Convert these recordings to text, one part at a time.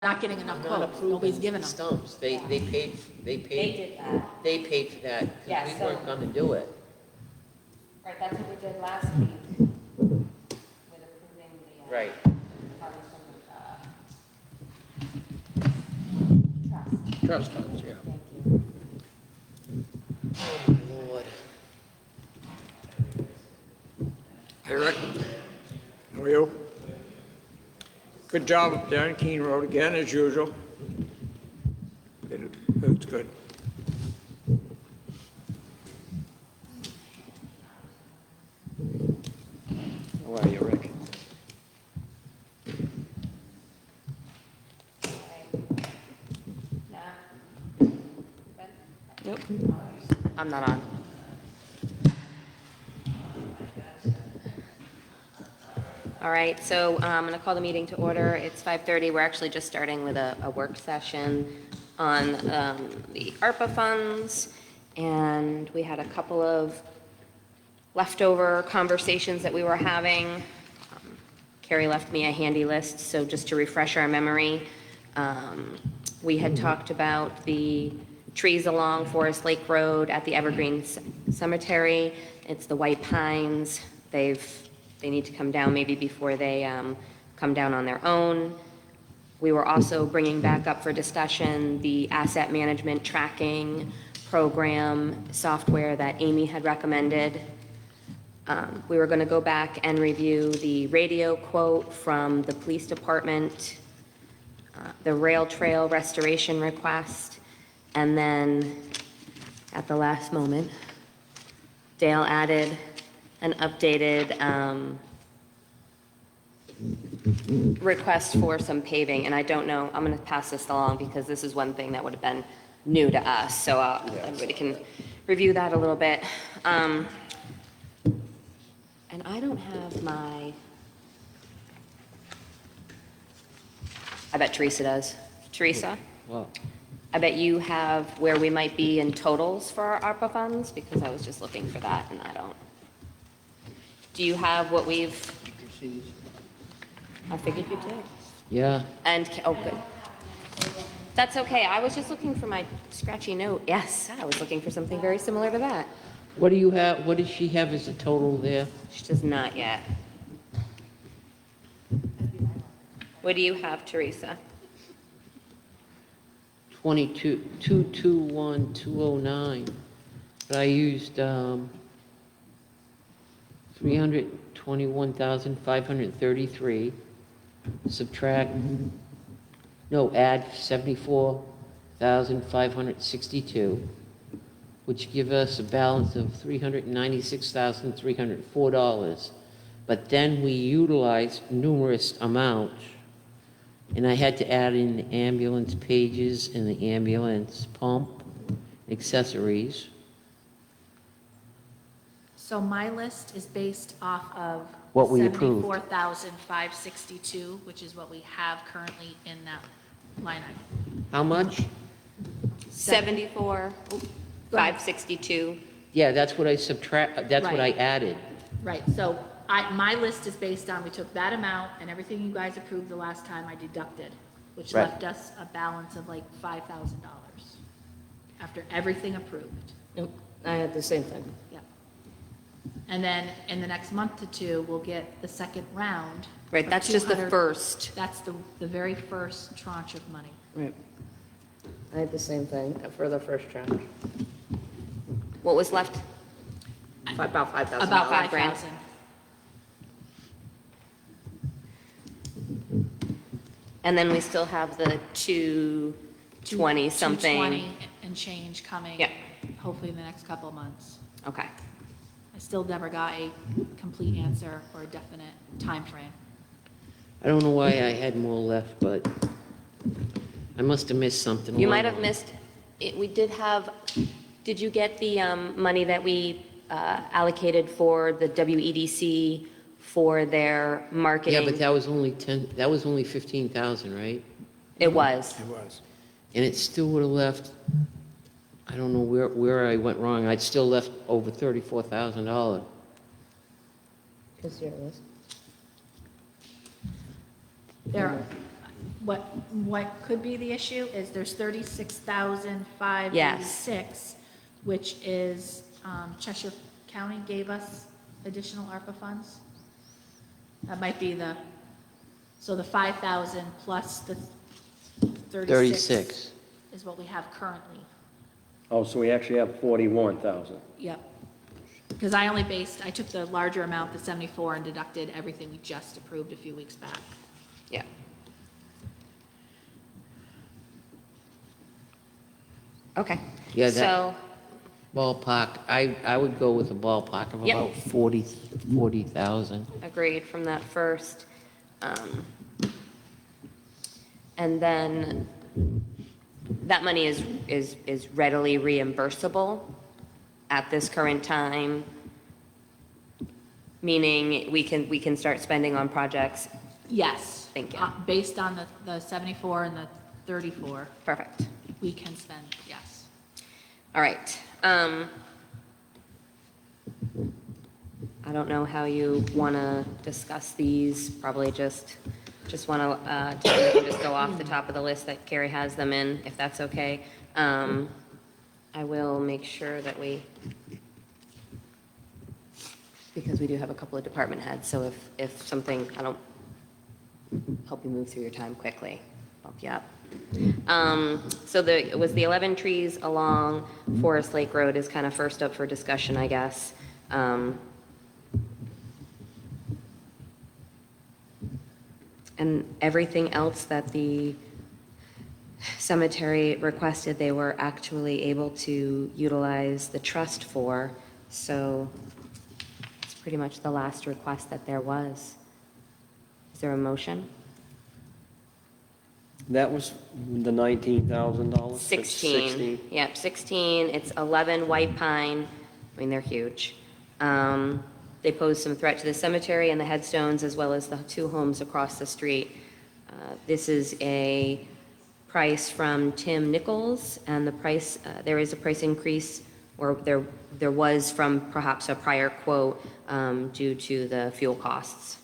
not getting enough Not quotes, approving nobody's giving them. stumps. They paid They did that. they paid for that, Yeah, because we so- weren't gonna do it. Right, that's what we did last week with approving the. Right. Having some, trust. Trust funds, yeah. Thank you. Oh, my Lord. Hey, Rick. How are you? Good job up there on Keene Road again, as usual. It's good. How are you, Rick? Nope. I'm not on. All right, so I'm going to call the meeting to order. It's 5:30. We're actually just starting with a work session on the ARPA funds, and we had a couple of leftover conversations that we were having. Carrie left me a handy list, so just to refresh our memory, we had talked about the trees along Forest Lake Road at the Evergreen Cemetery. It's the white pines. They need to come down maybe before they come down on their own. We were also bringing back up for discussion the asset management tracking program software that Amy had recommended. We were going to go back and review the radio quote from the police department, the rail trail restoration request, and then at the last moment, Dale added an updated request for some paving, and I don't know, I'm going to pass this along because this is one thing that would have been new to us, so everybody can review that a little bit. And I don't have my, I bet Teresa does. Teresa? Well, I bet you have where we might be in totals for our ARPA funds, because I was just looking for that and I don't. Do you have what we've, I figured you did. yeah, And, oh, good. That's okay. I was just looking for my scratchy note. Yes, I was looking for something very similar to that. what do you have, what does she have as a total there? She does not yet. What do you have, Teresa? 221,209, but I used 321,533, subtract, no, add 74,562, which give us a balance of $396,304. But then we utilized numerous amounts, and I had to add in the ambulance pages and the ambulance pump, accessories. So my list is based off of What we approved. 74,562, which is what we have currently in that line item. How much? 74, 562. Yeah, that's what I subtract, that's what I Right. added. Right, so my list is based on, we took that amount and everything you guys approved the last time I deducted, which Right. left us a balance of like $5,000 after everything approved. Yep, I had the same thing. Yep. And then in the next month to two, we'll get the second round. Right, of that's just the 200 first. That's the very first tranche of money. Right. I had the same thing for the first tranche. What was left? About $5,000. About $5,000. 5,000. And then we still have the 220 something. 220 and change coming. Yep. Hopefully in the next couple of months. Okay. I still never got a complete answer or a definite time frame. I don't know why I had more left, but I must have missed something. You along might have the- missed, we did have, did you get the money that we allocated for the WEDC for their marketing? Yeah, but that was only 15,000, right? It was. It was. And it still would have left, I don't know where I went wrong, I'd still left over $34,000. Because here it is. There, what could be the issue is there's 36,586, which is, Cheshire County gave us additional ARPA funds. That might be so the 5,000 plus the 36 is what we have currently. Oh, so we actually have 41,000. Yep. Because I took the larger amount, the 74, and deducted everything we just approved a few weeks back. Yeah. Okay. Yeah, that- So, Ballpark, I would go with a ballpark of Yep. about 40,000. agreed from that first. And then that money is readily reimbursable at this current time, meaning we can start spending on projects. Yes. Thank you. Based on the 74 and the 34, Perfect. we can spend, yes. All right. I don't know how you want to discuss these, probably just want to, just go off the top of the list that Carrie has them in, if that's okay. I will make sure that because we do have a couple of department heads, so if something, I don't help you move through your time quickly, bump you up. So it was the 11 trees along Forest Lake Road is kind of first up for discussion, I guess. And everything else that the cemetery requested, they were actually able to utilize the trust for. So it's pretty much the last request that there was. Is there a motion? That was the $19,000? 16. Yep, 16. It's 11 white pine. I mean, they're huge. They pose some threat to the cemetery and the headstones, as well as the two homes across the street. This is a price from Tim Nichols, and the price, there is a price increase, or there was from perhaps a prior quote due to the fuel costs,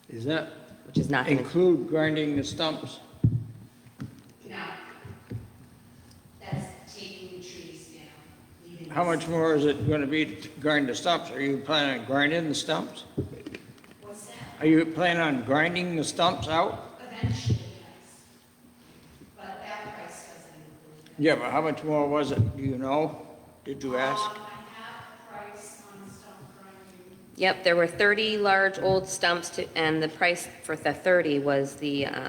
Is that which is not going to... include grinding the stumps? No. That's taking the trees down. leaving How the- much more is it going to be to grind the stumps? Are you planning on grinding the stumps? What's that? Are you planning on grinding the stumps out? Eventually, yes. But that price doesn't include that. Yeah, but how much more was it? Do you know? Did you ask? I have a price on stump grinding. Yep, there were 30 large old stumps, and the price for the 30 was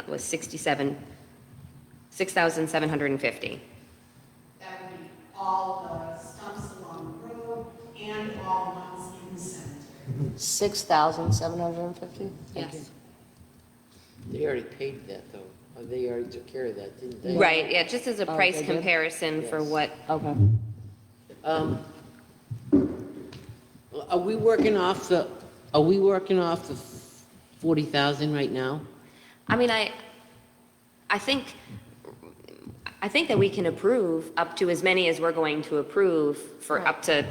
was $6,750. That would be all the stumps along the road and all the ones in the cemetery. 6,750? Yes. They already paid that, though. Or they already took care of that, didn't they? Right, yeah, just as a Oh, price they did? comparison for Yes. what, Okay. Are we working off the 40,000 right now? I mean, I think that we can approve up to as many as we're going to approve for up to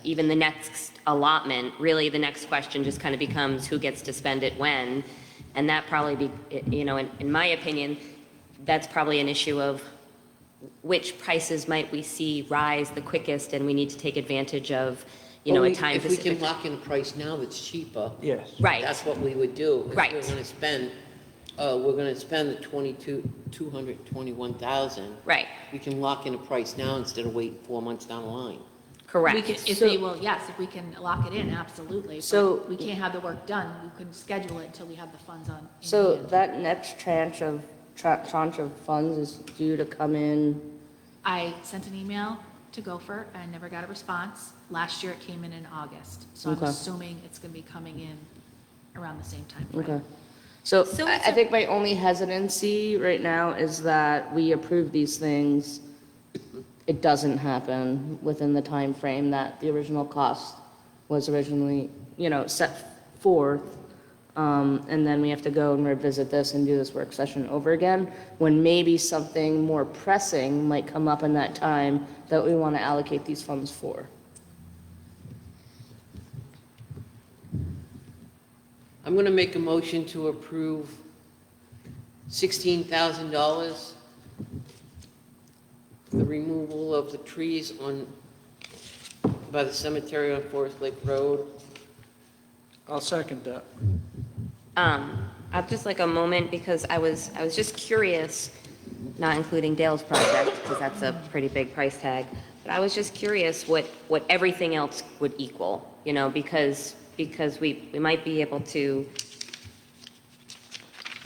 even the next allotment. Really, the next question just kind of becomes who gets to spend it when. And that probably in my opinion, that's probably an issue of which prices might we see rise the quickest, and we need to take advantage of, Well, a time If we specific. can lock in a price now that's cheaper. Yes. Right. That's what we would do. Right. If we're gonna spend the 221,000. Right, We can lock in a price now instead of waiting 4 months down the line. correct. If they will, yes, if we can lock it in, absolutely. But So- we can't have the work done, we couldn't schedule it until we have the funds on. in So hand. that next tranche of funds is due to come in, I sent an email to Gopher, and I never got a response. Last year it came in August, so I'm Okay. assuming it's gonna be coming in around the same time frame. okay. So So I it's I a- think my only hesitancy right now is that we approve these things, it doesn't happen within the time frame that the original cost was originally, set forth. And then we have to go and revisit this and do this work session over again, when maybe something more pressing might come up in that time that we want to allocate these funds for. I'm gonna make a motion to approve $16,000 for the removal of the trees by the cemetery on Forest Lake Road. I'll second that. I'd just like a moment because I was just curious, not including Dale's project, because that's a pretty big price tag, but I was just curious what everything else would equal, you know, because we might be able to,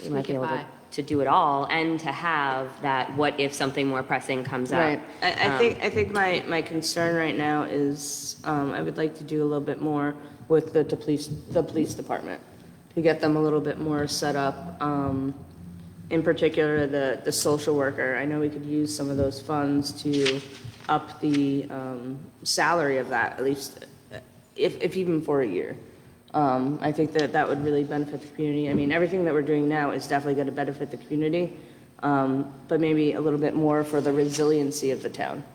Squeak it by. to do it all and to have that what if something more pressing comes up. Right. I think my concern right now is, I would like to do a little bit more with the police department, to get them a little bit more set up. In particular, the social worker. I know we could use some of those funds to up the salary of that, at least, if even for a year. I think that would really benefit the community. I mean, everything that we're doing now is definitely going to benefit the community, but maybe a little bit more for the resiliency of the town.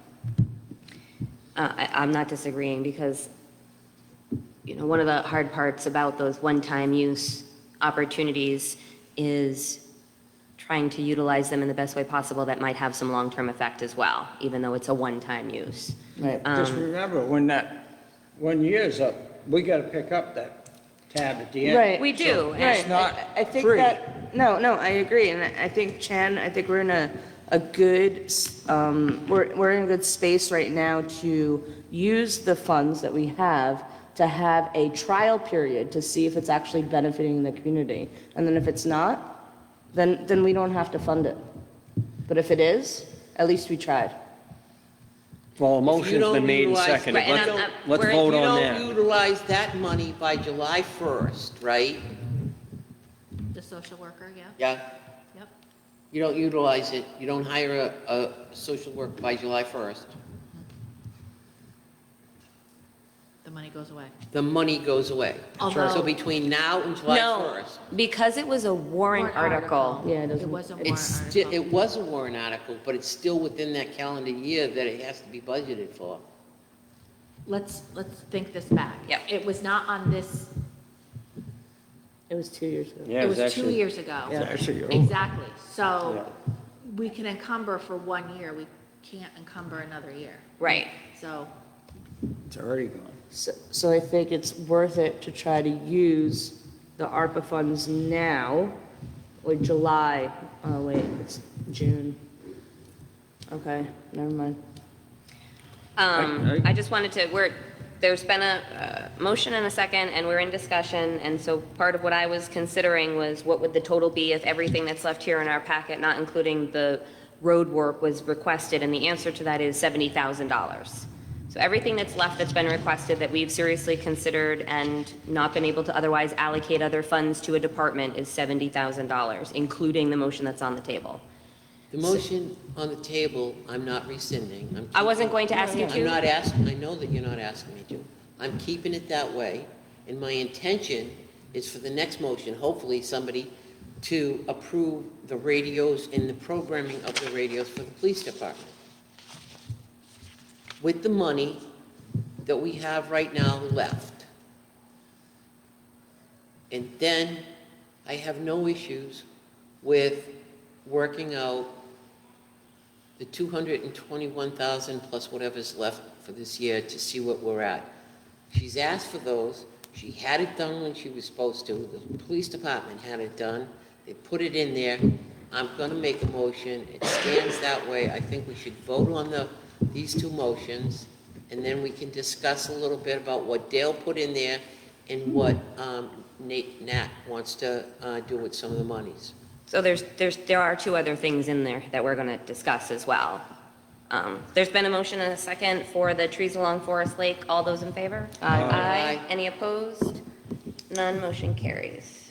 I'm not disagreeing because, you know, one of the hard parts about those one-time use opportunities is trying to utilize them in the best way possible that might have some long-term effect as well, even though it's a one-time use. Right. Just remember, when that 1 year's up, we gotta pick up that tab at the end. Right. We do. Right. It's not I think free. that, no, I agree. And I think, Chen, I think we're in a good, we're in a good space right now to use the funds that we have to have a trial period to see if it's actually benefiting the community. And then if it's not, then we don't have to fund it. But if it is, at least we tried. Well, a If you motion's don't been made and utilize- seconded. Right, and Let's I'm- let's we're- vote If you on don't that. utilize that money by July 1st, right? The social worker, yeah, Yeah, yep. you don't utilize it, you don't hire a social worker by July 1st, The money goes away. the money goes away. Although- So between now and July No, 1st, because it was a warrant article. Yeah, it It doesn't- was a warrant it's article. it was a warrant article, but it's still within that calendar year that it has to be budgeted for. Let's think this back. Yep. It was not on this, It was 2 years ago. Yeah, it was 2 actually- years ago. Yeah. Actually, you're- Exactly. So we can encumber for 1 year, we can't encumber another year. Right. So it's already gone. So I think it's worth it to try to use the ARPA funds now, like July, oh wait, it's June. Okay, never mind. I just wanted to, there's been a motion and a second, and we're in discussion, and so part of what I was considering was what would the total be if everything that's left here in our packet, not including the road work, was requested, and the answer to that is $70,000. So everything that's left that's been requested that we've seriously considered and not been able to otherwise allocate other funds to a department is $70,000, including the motion that's on the table. The motion on the table, I'm not rescinding. I wasn't going to ask you I'm to. not asking, I know that you're not asking me to. I'm keeping it that way, and my intention is for the next motion, hopefully somebody to approve the radios and the programming of the radios for the police department. With the money that we have right now left. And then I have no issues with working out the 221,000 plus whatever's left for this year to see what we're at. She's asked for those. She had it done when she was supposed to. The police department had it done. They put it in there. I'm going to make a motion. It stands that way. I think we should vote on these two motions, and then we can discuss a little bit about what Dale put in there and what Nat wants to do with some of the monies. So there are two other things in there that we're going to discuss as well. There's been a motion and a second for the trees along Forest Lake. All those in favor? Aye. Aye. Any opposed? None. Motion carries.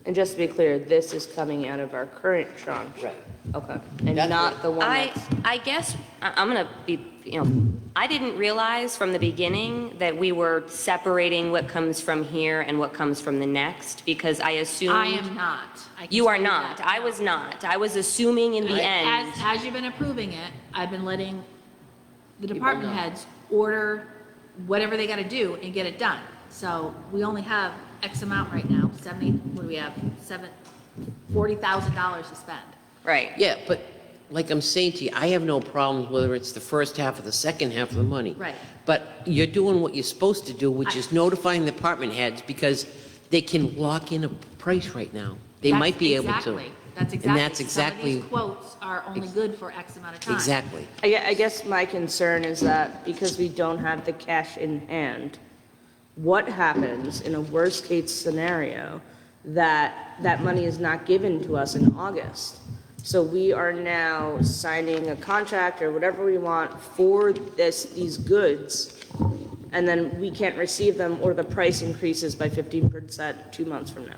And just to be clear, this is coming out of our current tranche. Right. Okay. And That's not what- the one that's. I guess, I'm going to be, I didn't realize from the beginning that we were separating what comes from here and what comes from the next, because I assumed. I am not. I can You are tell not. that. I was not. I was assuming in the end. As you've been approving it, I've been letting the People department know. heads order whatever they gotta do and get it done. So we only have X amount right now, 70, what do we have, $40,000 to spend. Right. Yeah, but like I'm saying to you, I have no problems whether it's the first half or the second half of the money. Right. But you're doing what you're supposed to do, which is notifying the department heads because they can lock in a price right now. They That's might be able to. exactly- That's And exactly. that's exactly. Some of these quotes are only good for X amount of time. Exactly. I guess my concern is that because we don't have the cash in hand, what happens in a worst-case scenario that that money is not given to us in August? So we are now signing a contract or whatever we want for these goods, and then we can't receive them, or the price increases by 15% 2 months from now.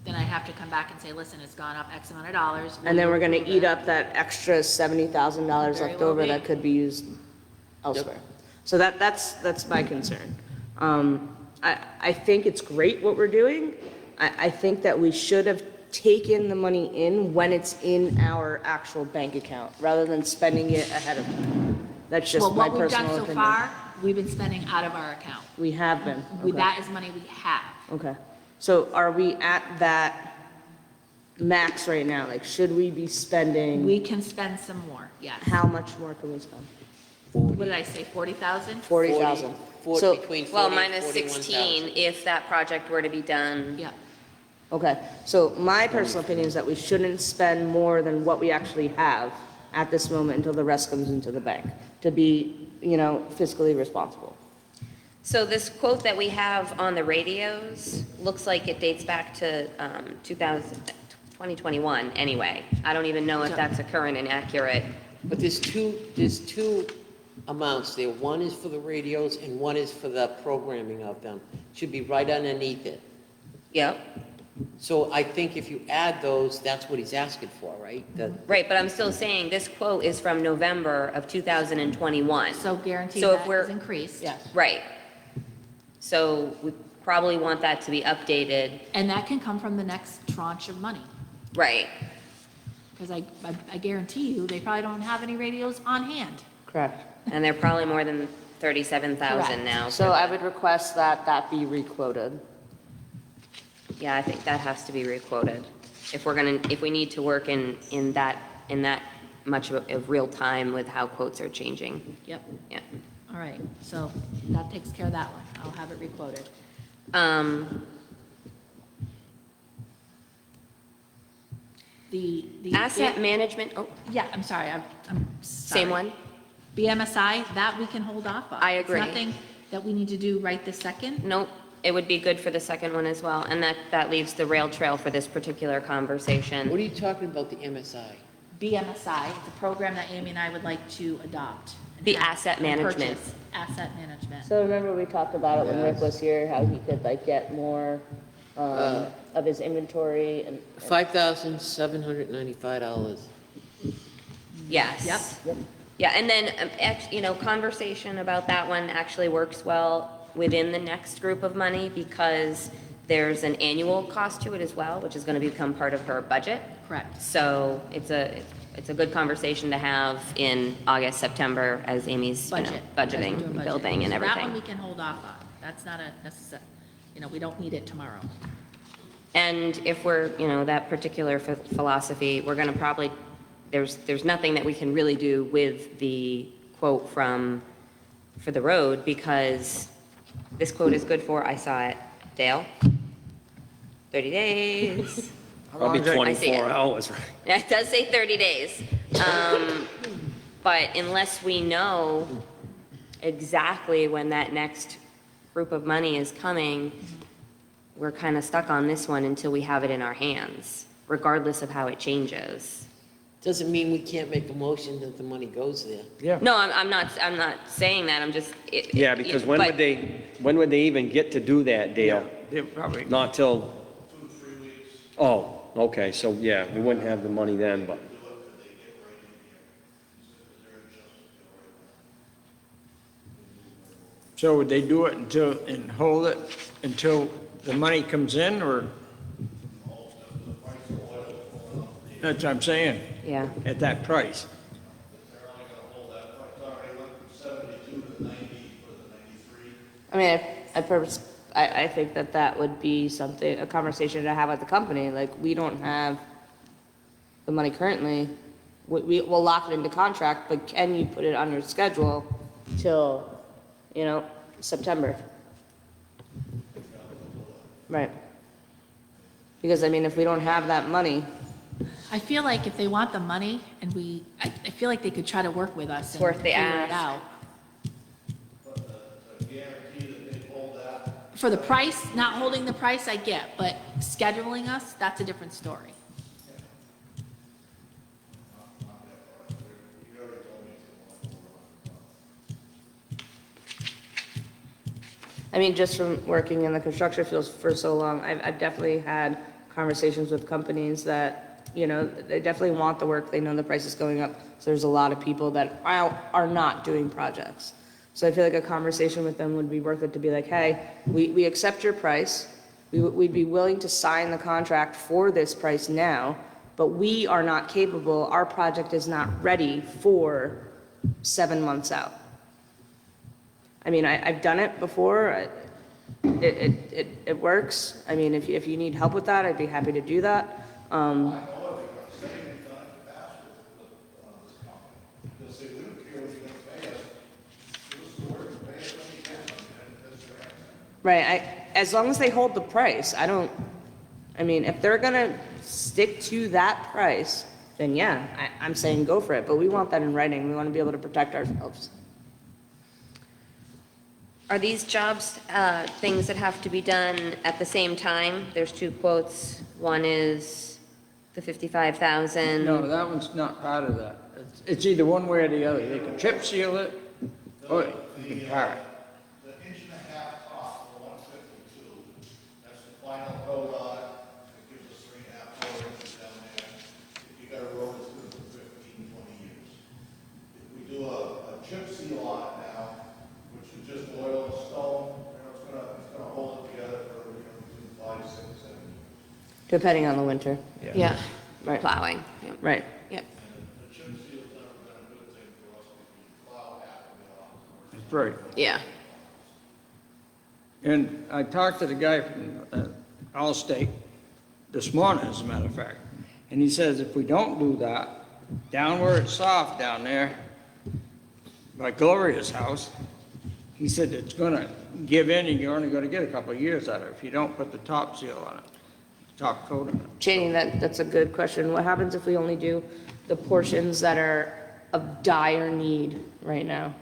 Then I have to come back and say, listen, it's gone up X amount of dollars. And then we're gonna Will you eat approve up that extra $70,000 Very left well over be. that could be used elsewhere. So that's my concern. I think it's great what we're doing. I think that we should have taken the money in when it's in our actual bank account, rather than spending it ahead of time. That's it? Well, just my what we've done personal so opinion. far, we've been spending out of our account. We have been. Okay. That is money we have. Okay. So are we at that max right now? Like, should we be spending, We can spend some more, yes. how much more can we spend? What did I say, 40,000? 40,000. 40, So, between 40 Well, and minus 41,000. 16 if that project were to be done. Yep. okay, so my personal opinion is that we shouldn't spend more than what we actually have at this moment until the rest comes into the bank, to be, fiscally responsible. So this quote that we have on the radios looks like it dates back to 2021 anyway. I don't even know if that's a current and accurate. But there's two amounts there. One is for the radios and one is for the programming of them. Should be right underneath it. Yep. So I think if you add those, that's what he's asking for, right? Right, but I'm still saying this quote is from November of 2021. So guaranteed So if that we're- is increased. Yes. Right. So we probably want that to be updated. And that can come from the next tranche of money. Right. Because I guarantee you, they probably don't have any radios on hand. Correct. And they're probably more than 37,000 Correct. now. So I would request that that be requoted. Yeah, I think that has to be requoted. If we need to work in that much of real time with how quotes are changing. Yep. Yeah. All right, so that takes care of that one. I'll have it requoted. The. Asset management, oh, Yeah, I'm sorry, I'm sorry. same one? BMSI, that we can hold off on. I agree. It's nothing that we need to do right this second. Nope, it would be good for the second one as well. And that leaves the rail trail for this particular What conversation. are you talking about, the MSI? BMSI, it's a program that Amy and I would like to adopt. and The have- asset and management. purchase. Asset management. So remember we talked about it when Rick was here, how he could get more of his inventory and. $5,795. Yes. Yep. Yeah, and then, conversation about that one actually works well within the next group of money because there's an annual cost to it as well, which is going to become part of her budget. Correct. So it's a good conversation to have in August, September, as Amy's, Budget. budgeting, As we're doing building and budgeting. So that one we everything. can hold off on. That's not a necessary, we don't need it tomorrow. And if we're, that particular philosophy, we're going to probably, there's nothing that we can really do with the quote for the road because this quote is good for, I saw it, Dale, 30 days. Probably I see it. 24 hours, right? Yeah, it does say 30 days. But unless we know exactly when that next group of money is coming, we're kind of stuck on this one until we have it in our hands, regardless of how it changes. Doesn't mean we can't make a motion that the money goes there. Yeah. No, I'm not saying that, I'm just. Yeah, because when but- would they even get to do that, Dale? They probably, Not till? 2-3 weeks. Oh, okay, so yeah, we wouldn't have the money then, but. so would they do it and hold it until the money comes in, or? That's what I'm saying. Yeah. At that price. I mean, I think that that would be something, a conversation to have at the company, like, we don't have the money currently. We'll lock it into contract, but can you put it on your schedule till, September? Right. Because, I mean, if we don't have that money, I feel like if they want the money and I feel like they could try to work with us and Worth the figure it ask. out. For the price, not holding the price, I get, but scheduling us, that's a different story. I mean, just from working in the construction fields for so long, I've definitely had conversations with companies that, they definitely want the work, they know the price is going up, so there's a lot of people that are not doing projects. So I feel like a conversation with them would be worth it to be like, hey, we accept your price, we'd be willing to sign the contract for this price now, but we are not capable, our project is not ready for 7 months out. I mean, I've done it before. It works. I mean, if you need help with that, I'd be happy to do that. Right, as long as they hold the price, I mean, if they're gonna stick to that price, then yeah, I'm saying go for it, but we want that in writing. We want to be able to protect ourselves. Are these jobs things that have to be done at the same time? There's two quotes. One is the 55,000. No, that one's not part of that. It's either one way or the other. They can chip seal it, or you can par it. The inch and a half top for 152, that's the final coat on it, it gives us 3.5, 4 inches down there. If you got a road that's good for 15, 20 years. If we do a chip seal on it now, which is just oil and stone, it's gonna hold it together for, between 5, 6, 7 years. Depending on the winter. Yeah, Right. plowing. Yep. Right. Yep. The chip seal's never been a good thing for us, because we plow half of it off. That's right. Yeah. And I talked to the guy from Allstate this morning, as a matter of fact, and he says if we don't do that, down where it's soft down there, by Gloria's house, he said it's gonna give in and you're only gonna get a couple of years out of it if you don't put the top seal on it, top coat on it. Janie, that's a good question. What happens if we only do the portions that are of dire need right now?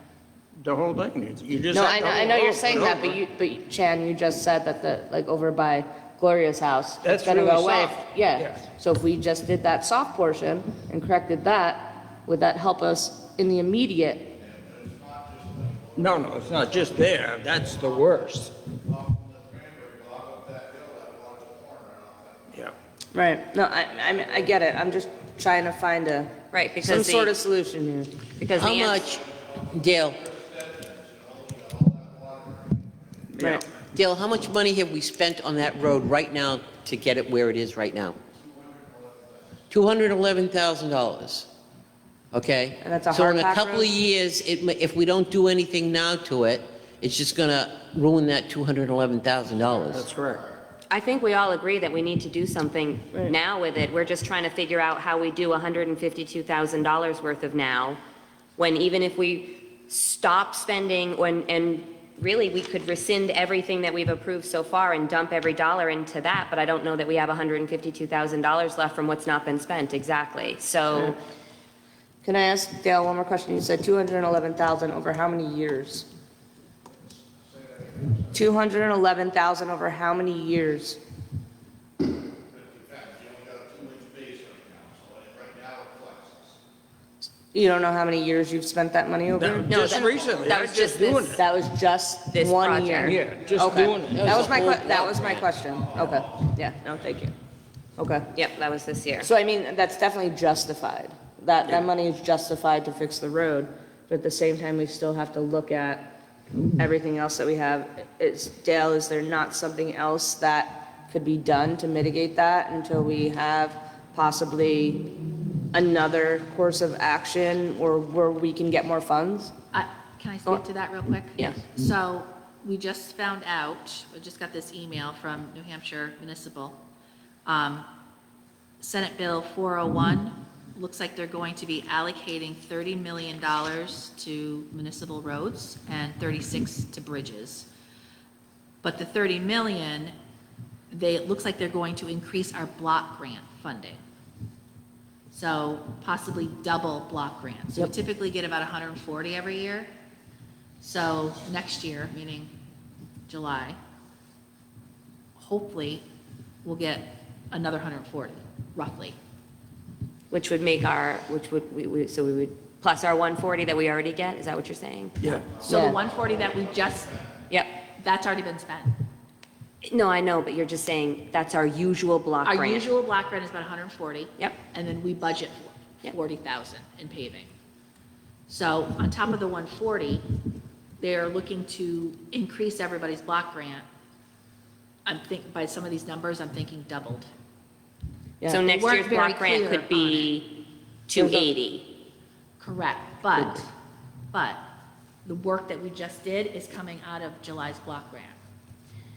The whole thing, you just No, have to I know hold you're it saying over. that, but Chan, you just said that like over by Gloria's house, it's That's gonna really go away. soft. Yeah, Yes. so if we just did that soft portion and corrected that, would that help us in the immediate? No, it's not just there, that's the worst. Yeah. Right, no, I get it, I'm just trying to find Right, some because sort the, of solution here. because the How ans- much, Dale, Yeah. Dale, how much money have we spent on that road right now to get it where it is right now? $211,000. Okay? And that's a So in a hard pack couple road? of years, if we don't do anything now to it, it's just gonna ruin that $211,000. That's correct. I think we all agree that we need to do something now with it. We're just trying to figure out how we do $152,000 worth of now, when even if we stop spending, and really, we could rescind everything that we've approved so far and dump every dollar into that, but I don't know that we have $152,000 left from what's not been spent, exactly. So, Can I ask Dale one more question? You said 211,000 over how many years? 211,000 over how many years? You only got a 2-inch base right now, so right now it flexes. You don't know how many years you've spent that money over? No, Just that- recently, that I was was just just doing this- it. That was just This 1 project. year? Yeah, just Okay. doing it. That was my, whole that was my question. Okay, yeah, no, thank you. Okay. yep, that was this year. So I mean, that's definitely justified. That money is justified to fix the road, but at the same time, we still have to look at everything else that we have. Dale, is there not something else that could be done to mitigate that until we have possibly another course of action or where we can get more funds? Can I speak to that real quick? Yeah. So we just found out, we just got this email from New Hampshire Municipal. Senate Bill 401, looks like they're going to be allocating $30 million to municipal roads and 36 to bridges. But the 30 million, it looks like they're going to increase our block grant funding. So possibly double block grants. So we typically get about 140 every year. So next year, meaning July, hopefully we'll get another 140, roughly. Which would make our, so we would, plus our 140 that we already get, is that what you're saying? Yeah. So the Yeah. 140 that we just, Yep. that's already been spent. No, I know, but you're just saying that's our usual block Our grant. usual block grant is about 140. Yep. And then we budget Yep. 40,000 in paving. So on top of the 140, they're looking to increase everybody's block grant. By some of these numbers, I'm thinking doubled. So Yeah. next Weren't year's very block grant clear could be on 280. Correct, but the work that we just did is coming out of July's block grant.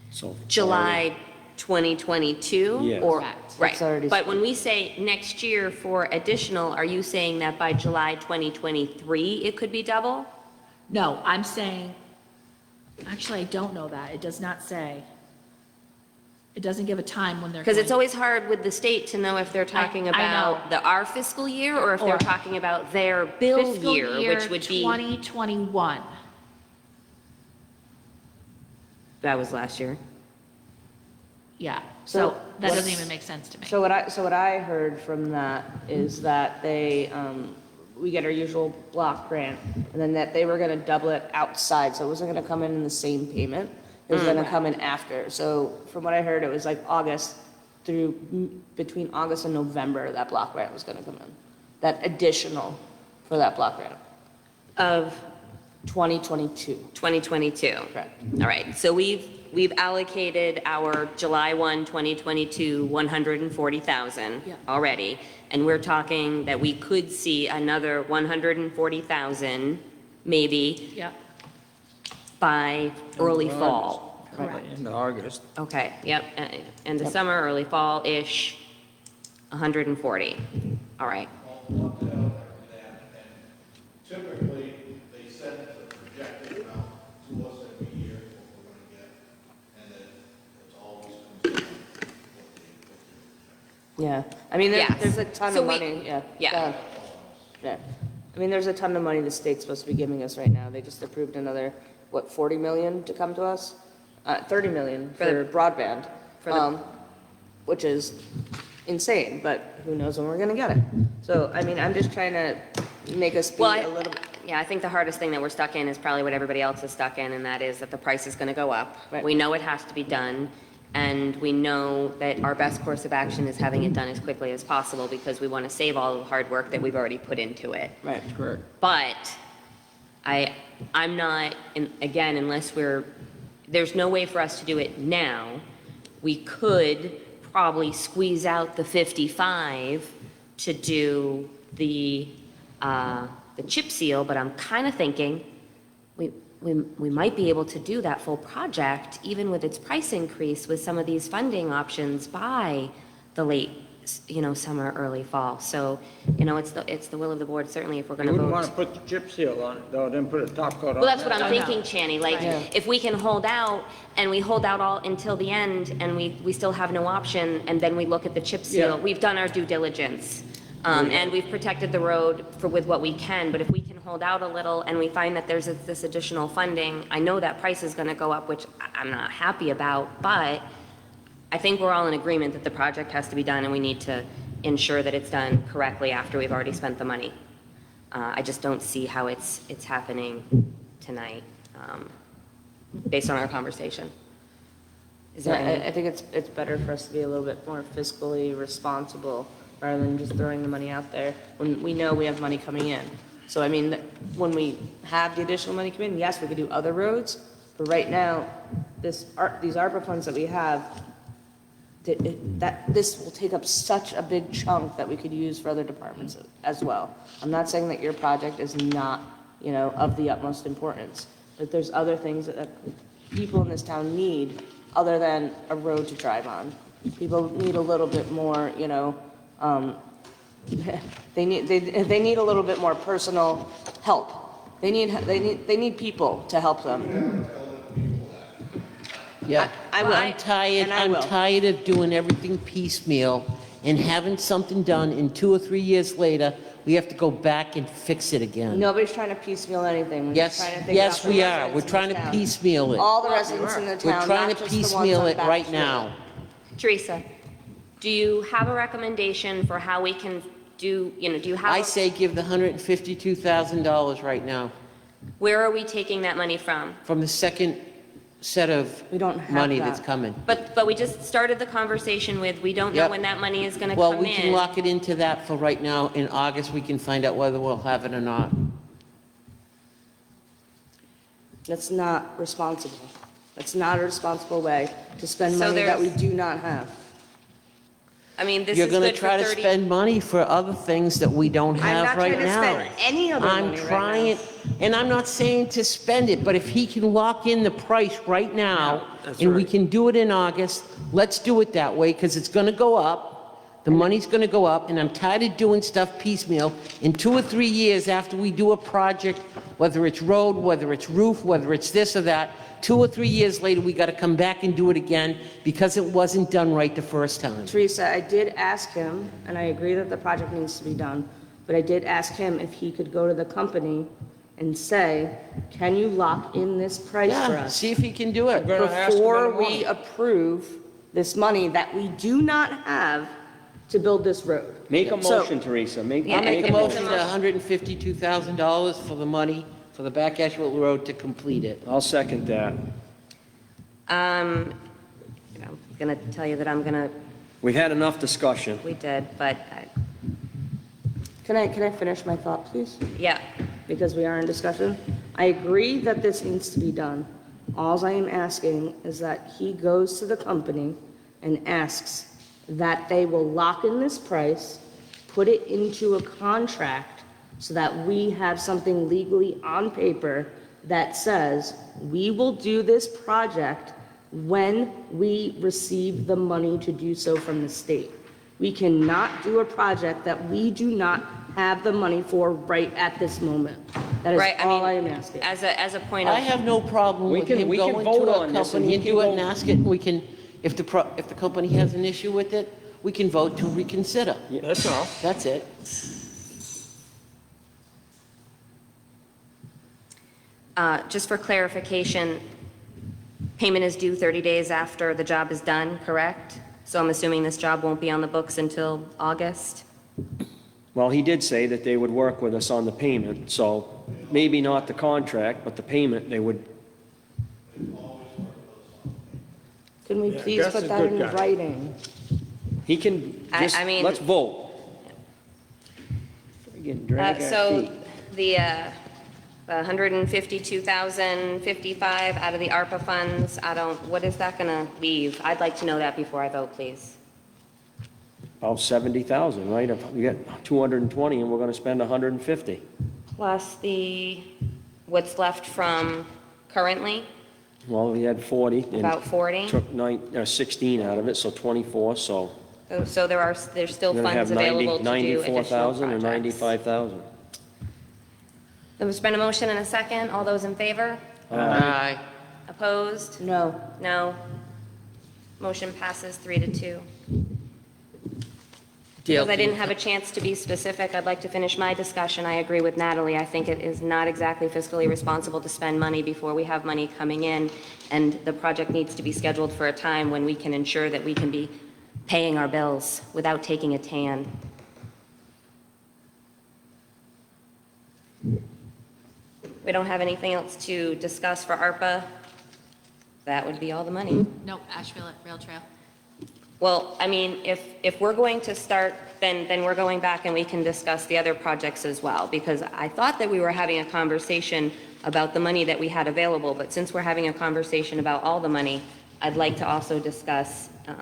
So. July 2022? Yeah. Or, Correct. right. It's already But when we say next year for additional, are you saying that by July 2023, it could be double? No, I'm saying, actually, I don't know that. It does not say. It doesn't give a time when they're. Because it's going- always hard with the state to know if they're talking I know. about our fiscal year or if they're Or talking about their bill Fiscal year, which would be, 2021. that was last year. Yeah, So so that doesn't what's- even make sense to me. So what I heard from that is that we get our usual block grant, and then that they were gonna double it outside, so it wasn't gonna come in the same payment. It was gonna come in after. So from what I heard, it was like between August and November, that block grant was gonna come in. That additional for that block grant, Of 2022. 2022. Correct. All right, so we've allocated our July 1, 2022, 140,000 Yeah. already. And we're talking that we could see another 140,000 maybe Yeah, by early fall. By the end of August. Okay, yep, end of summer, early fall-ish, 140. All right. One thing I'll add, and typically, they send the projected amount to us every year, what we're gonna get, and then it's always comes down to what they Yeah, I mean, Yes. there's a ton So of we- money, yeah. yeah. go ahead. Yeah, I mean, there's a ton of money the state's supposed to be giving us right now. They just approved another, 40 million to come to us? 30 million For the- for broadband, for the- which is insane, but who knows when we're gonna get it. So, I mean, I'm just trying to make us be Well, a little, yeah, I think the hardest thing that we're stuck in is probably what everybody else is stuck in, and that is that the price is going to go up. Right. We know it has to be done, and we know that our best course of action is having it done as quickly as possible because we want to save all of the hard work that we've already put into it. right. Correct. But I'm not, again, there's no way for us to do it now. We could probably squeeze out the 55 to do the chip seal, but I'm kind of thinking we might be able to do that full project, even with its price increase, with some of these funding options by the late, summer, early fall. So, it's the will of the board, certainly, if we're going You to wouldn't vote. want to put the chip seal on it, though, then put a top coat on it. Well, that's what I'm I know. thinking, Channy, like, Right. if we can hold out, and we hold out all until the end, and we still have no option, and then we look at the chip seal, Yeah. we've done our due diligence. And we've protected the road with what we can, but if we can hold out a little and we find that there's this additional funding, I know that price is gonna go up, which I'm not happy about, but I think we're all in agreement that the project has to be done, and we need to ensure that it's done correctly after we've already spent the money. I just don't see how it's happening tonight, based on our conversation. Is there Yeah, any? I think it's better for us to be a little bit more fiscally responsible rather than just throwing the money out there when we know we have money coming in. So I mean, when we have the additional money come in, yes, we could do other roads, but right now, these ARPA funds that we have, this will take up such a big chunk that we could use for other departments as well. I'm not saying that your project is not, of the utmost importance, but there's other things that people in this town need other than a road to drive on. People need a little bit more, they need a little bit more personal help. They need people to help them. Yeah. I will. I'm tired, And I I'm will. tired of doing everything piecemeal and having something done, and 2 or 3 years later, we have to go back and fix it again. Nobody's trying to piecemeal anything. We're Yes, just trying to think yes, about the we are. residents We're in the trying to town. piecemeal it. All the residents in the We're town, trying not to just the ones piecemeal on it Back right Street. now. Teresa, do you have a recommendation for how we can do you have? I say give the $152,000 right now Where are we taking that money from? from the second set of We don't have money that. that's coming. But we just started the conversation with, we don't know Yep. when that money is going to Well, come we can in. lock it into that for right now. In August, we can find out whether we'll have it or not. That's not responsible. That's not a responsible way to spend So money that we there's- do not have. I mean, this You're is going to good for try to 30. spend money for other things that we don't I'm have not right trying to now. spend any other I'm money right trying, now. and I'm not saying to spend it, but if he can lock in the price right now, and we can do it in August, let's do it that way, because it's going to go up. The money's going to go up, and I'm tired of doing stuff piecemeal. In 2 or 3 years after we do a project, whether it's road, whether it's roof, whether it's this or that, 2 or 3 years later, we got to come back and do it again because it wasn't done right the first time. Teresa, I did ask him, and I agree that the project needs to be done, but I did ask him if he could go to the company and say, can you lock in this price for Yeah, us? see if he can do it. We're gonna ask him Before in the we morning. approve this money that we do not have to build this road. Make a So- motion, Teresa, make, Yeah, I'll make a if it's motion to $152,000 for the money for the back Asheville Road to complete it. I'll second that. I'm going to tell you that We've had enough discussion. we did, but, Can I finish my thought, please? yeah. Because we are in discussion. I agree that this needs to be done. Alls I am asking is that he goes to the company and asks that they will lock in this price, put it into a contract so that we have something legally on paper that says, we will do this project when we receive the money to do so from the state. We cannot do a project that we do not have the money for right at this moment. That is Right, all I am asking. As a point I of, have no problem We with can- him we can going vote to a on this, and company he and can do it go- and ask it, and we can, if the company has an issue with it, we can vote to reconsider. That's all. That's it. just for clarification, payment is due 30 days after the job is done, correct? So I'm assuming this job won't be on the books until August? Well, he did say that they would work with us on the payment, so maybe not the contract, but the payment, they would, Can we Yeah, please Gus put is that good in guy. writing? he can, I just, mean- let's vote. Friggin' drag our So feet. the 152,055 out of the ARPA funds, what is that going to leave? I'd like to know that before I vote, please. About 70,000, right? If we got 220 and we're gonna spend 150. Plus what's left from currently, Well, we had 40. and about 40? Took 16 out of it, so 24, so So there's still we're gonna have funds available to do additional 94,000 or projects. 95,000. There's been a motion and a second. All those in favor? Aye. Opposed? No. No. Motion passes 3-2. Dale, Because I can you- didn't have a chance to be specific, I'd like to finish my discussion. I agree with Natalie. I think it is not exactly fiscally responsible to spend money before we have money coming in, and the project needs to be scheduled for a time when we can ensure that we can be paying our bills without taking a tan. We don't have anything else to discuss for ARPA. That would be all the money. No, Asheville Rail Trail. Well, I mean, if we're going to start, then we're going back and we can discuss the other projects as well, because I thought that we were having a conversation about the money that we had available, but since we're having a conversation about all the money, I'd like to also discuss, do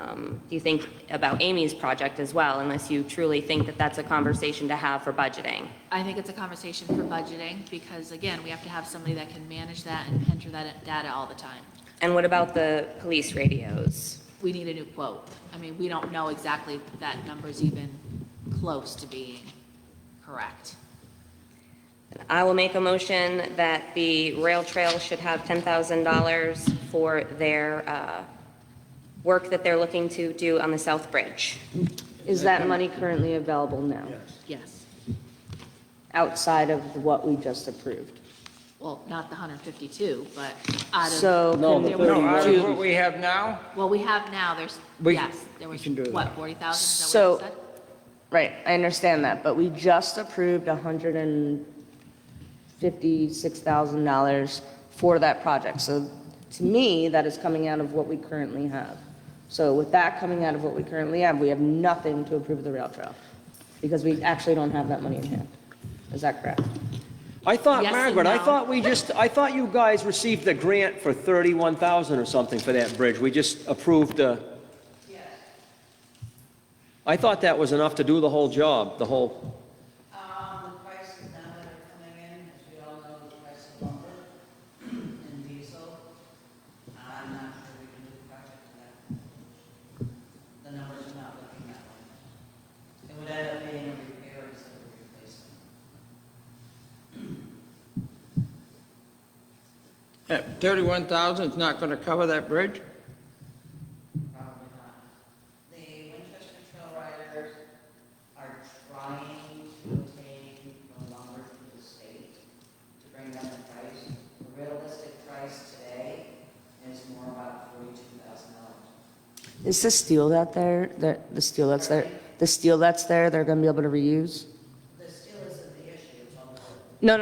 you think, about Amy's project as well, unless you truly think that that's a conversation to have for budgeting. I think it's a conversation for budgeting, because again, we have to have somebody that can manage that and enter that data all the time. And what about the police radios? We need a new quote. I mean, we don't know exactly if that number's even close to being correct. I will make a motion that the rail trail should have $10,000 for their work that they're looking to do on the South Bridge. Is that money currently available now? Yes. Outside of what we just approved? Well, not the 152, but out of. So No, can the there No, be- out of what we have now, Well, we have now, there's, We- yes, there was, we can do what, that. 40,000, is that So- what you said? Right, I understand that, but we just approved $156,000 for that project. So to me, that is coming out of what we currently have. So with that coming out of what we currently have, we have nothing to approve the rail trail, because we actually don't have that money in hand. Is that correct? I thought, Yes and Margaret, I no. thought you guys received a grant for 31,000 or something for that bridge. We just approved the... I thought that was enough to do the whole job, the whole... The prices now that are coming in, as we all know, the price of lumber and diesel, I'm not sure we can do the project for that. The numbers are not looking that way. It would end up being a repair instead of a replacement. at 31,000 is not gonna cover that bridge? Probably not. The Winchester Trail Riders are trying to obtain the lumber through the state to bring down the price. The realistic price today is more about $42,000. Is the steel that there, the steel that's there, the steel that's there, they're gonna be able to reuse? The steel isn't the issue, it's all the No,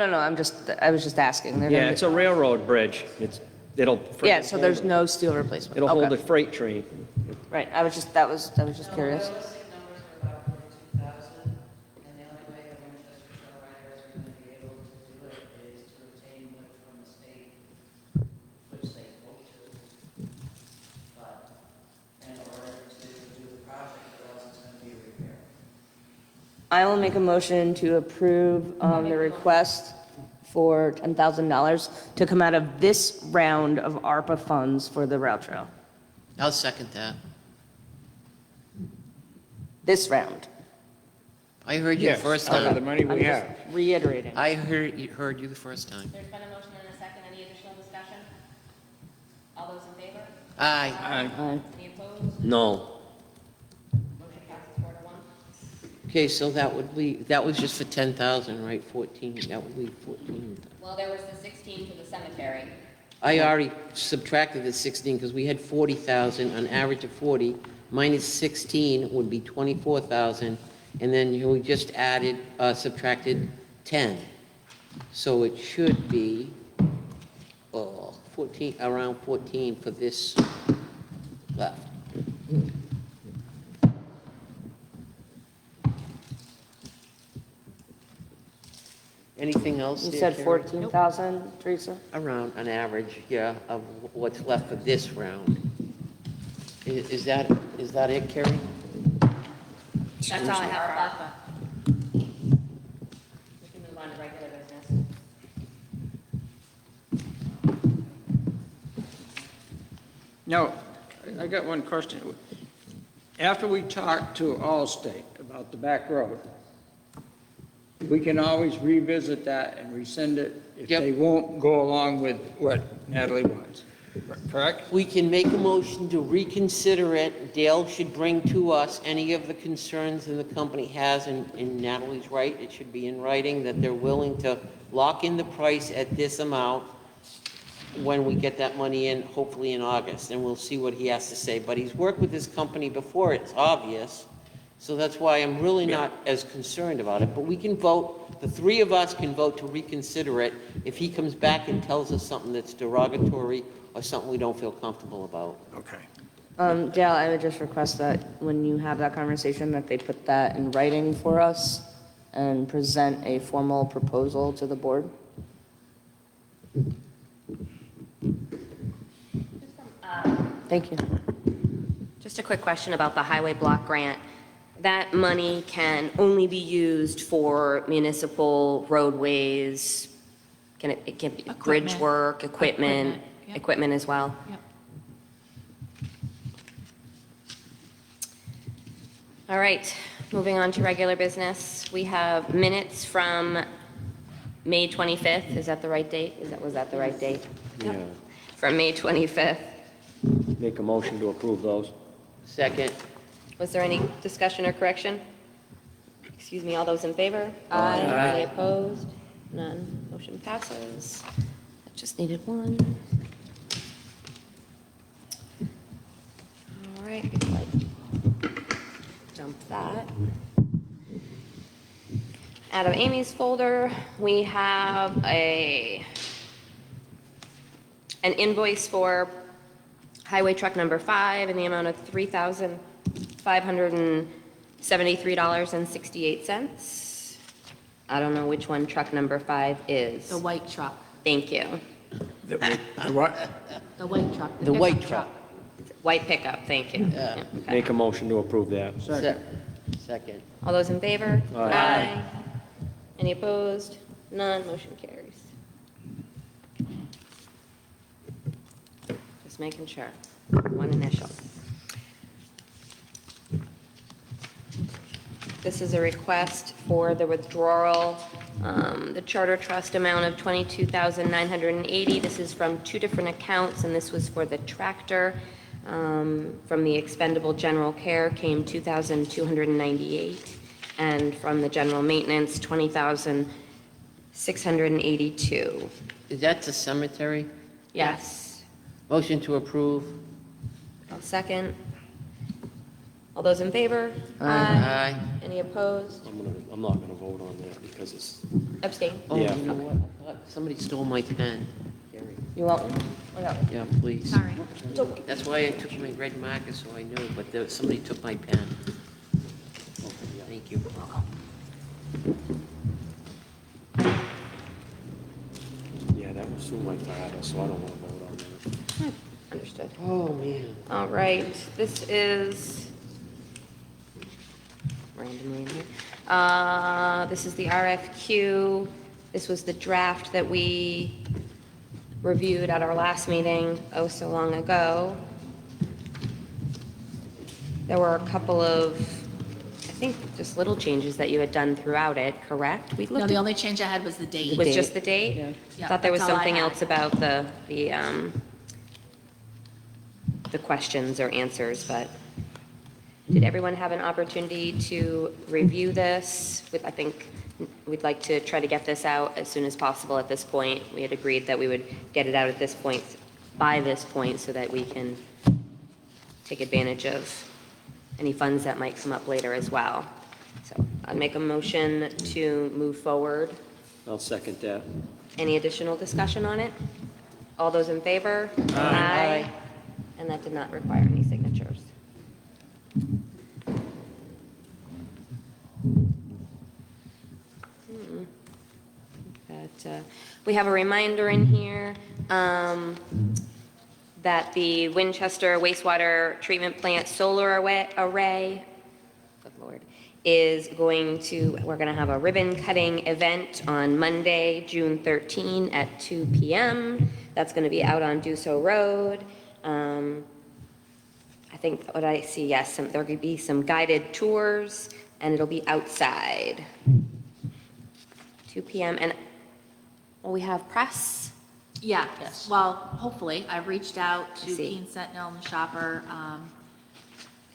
I was just asking. They're gonna Yeah, be- it's a railroad bridge. It'll... Yeah, so there's no steel replacement. It'll hold Okay. a freight train. Right, I was just curious. realistic numbers are about 42,000, and the only way the Winchester Trail Riders are going to be able to do it is to obtain wood from the state, which they hope to. But in order to do the project, or else it's going to be a repair. I will make a motion to approve the request for $10,000 to come out of this round of ARPA funds for the rail trail. I'll second that. This round. I heard you the Yes, first out of the time. money I'm we just have. reiterating. I heard you the first time. There's been a motion and a second. Any additional discussion? All those in favor? Aye. Aye. Any opposed? No. Motion passes 4-1. Okay, so that was just for 10,000, right? 14, that would leave 14. Well, there was the 16 to the cemetery. I already subtracted the 16 because we had 40,000, an average of 40, minus 16 would be 24,000, and then we just subtracted 10. So it should be 14, around 14 for this left. Anything else? You there, said Karen? 14,000, Teresa? Around an average, yeah, of what's left for this round. Is that it, Kerry? That's all I have for ARPA. We can move on to regular business. Now, I got one question. After we talk to Allstate about the back road, we can always revisit that and rescind it if Yep. they won't go along with what Natalie wants, correct? We can make a motion to reconsider it. Dale should bring to us any of the concerns that the company has, and Natalie's right, it should be in writing that they're willing to lock in the price at this amount when we get that money in, hopefully in August, and we'll see what he has to say. But he's worked with this company before, it's obvious, so that's why I'm really not as concerned about it. But we can vote, the three of us can vote to reconsider it if he comes back and tells us something that's derogatory or something we don't feel comfortable about. Okay. Dale, I would just request that when you have that conversation, that they put that in writing for us and present a formal proposal to the board. Thank you. Just a quick question about the highway block grant. That money can only be used for municipal roadways, it can be bridge Equipment. work, equipment, Yep. equipment as well. Yep. All right, moving on to regular business. We have minutes from May 25th. Is that the right date? Was that the right date? Yeah. From May 25th. Make a motion to approve those. Second. Was there any discussion or correction? Excuse me, all those in favor? Aye. Any opposed? None. Motion passes. I just needed one. All right, before I dump that. Out of Amy's folder, we have an invoice for highway truck number 5 in the amount of $3,573.68. I don't know which one truck number 5 is. The white truck, Thank you. What? the white truck. The white pickup truck. White pickup, thank you. Yeah. Yeah, okay. Make a motion to approve that. Second. All those in favor? Aye. Any opposed? None, motion carries. Just making sure. One initial. This is a request for the withdrawal, the Charter Trust amount of $22,980. This is from 2 different accounts, and this was for the tractor. From the expendable general care came $2,298, and from the general maintenance, $20,682. Is that the cemetery? Yes. Motion to approve. I'll second. All those in favor? Aye. Any opposed? I'm not gonna vote on that because it's, Abstain. Oh, Yeah. you know what? I thought somebody stole my pen. Gary. You want one? I got one. Yeah, please. Sorry. That's why I took my red marker, so I knew, but somebody took my pen. Thank you. yeah, that was through my father, so I don't wanna vote on that. Understood. Oh, man. All right, this is randomly in here. This is the RFQ. This was the draft that we reviewed at our last meeting oh so long ago. There were a couple of, I think, just little changes that you had done throughout it, correct? We No, looked the at- only change I had was the date. Was just the date? Yeah, Thought there was that's all I something had. else about the questions or answers, but did everyone have an opportunity to review this? I think we'd like to try to get this out as soon as possible at this point. We had agreed that we would get it out at this point, by this point, so that we can take advantage of any funds that might come up later as well. So I'd make a motion to move forward. I'll second that. Any additional discussion on it? All those in favor? Aye. And that did not require any signatures. We have a reminder in here that the Winchester wastewater treatment plant solar array, good Lord, is going to, we're going to have a ribbon cutting event on Monday, June 13 at 2 p.m. That's going to be out on Duso Road. I think what I see, yes, there could be some guided tours, and it'll be outside. 2 p.m. And we have press. Yeah, Yes. well, hopefully. I've reached out I to see. Keene Sentinel and the Shopper.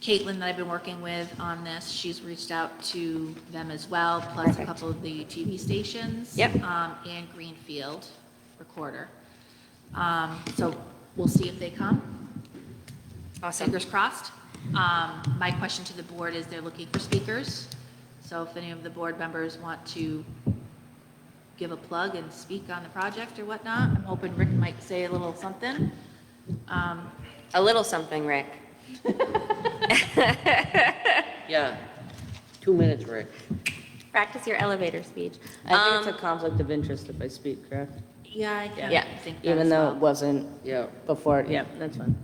Caitlin that I've been working with on this, she's reached out to them as well, plus a Perfect. couple of the TV stations. Yep. And Greenfield Recorder. So we'll see if they come. Awesome. Fingers crossed. My question to the board is they're looking for speakers. So if any of the board members want to give a plug and speak on the project or whatnot, I'm hoping Rick might say a little something. A little something, Rick. Yeah. 2 minutes, Rick. Practice your elevator speech. I think it's a conflict of interest if I speak, correct? Yeah, I Yeah. think that Even as though well. it wasn't Yeah. before, yeah, that's fine.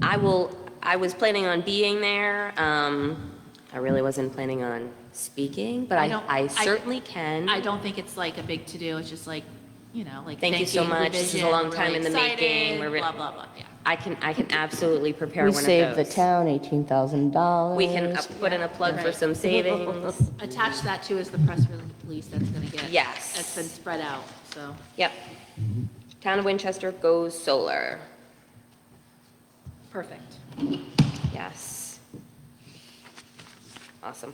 I was planning on being there. I really wasn't planning on speaking, but I don't- I certainly can. I don't think it's like a big to-do, it's just like like, Thank you so much. This is a revision, long time really in the making. excited, We're re- blah, blah, blah, yeah. I can absolutely prepare We one of saved the those. town $18,000. We can put in a plug for Right. some savings. Attach that to is the press release that's going to get. Yes. That's been spread out, so. Yep. Town of Winchester goes solar. Perfect. Yes. Awesome.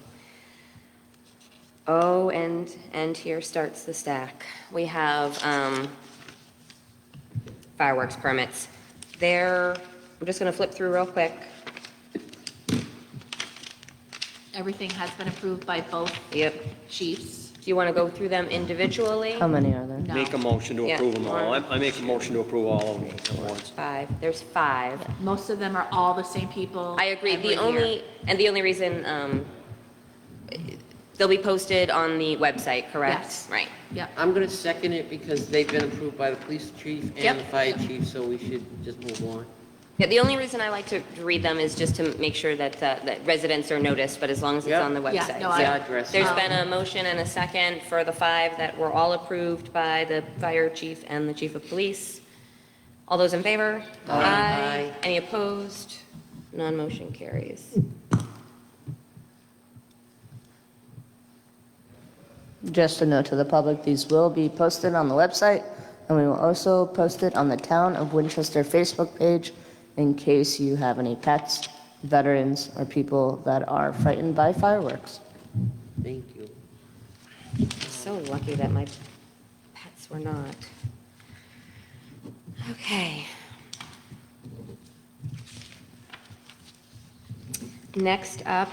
Oh, and here starts the stack. We have fireworks permits. I'm just going to flip through real quick. Everything has been approved by both Yep. chiefs. Do you want to go through them individually? How many are there? No. Make a motion to Yeah. approve them all. I make a motion to approve all of them at once. Five. There's five. Most of them are all the same people. I agree. every The only reason, they'll be posted on the website, correct? Yes. Right. Yep. I'm gonna second it because they've been approved by the police chief Yep. and the fire chief, so we should just move on. Yeah, the only reason I like to read them is just to make sure that, that residents are noticed, but as long as it's Yeah. on the Yeah, website. no, So I- address. There's been a motion and a second for the five that were all approved by the fire chief and the chief of police. All those in favor? Aye. Any opposed? Non-motion carries. Just a note to the public, these will be posted on the website, and we will also post it on the Town of Winchester Facebook page in case you have any pets, veterans, or people that are frightened by fireworks. Thank you. So lucky that my pets were not. Okay. Next up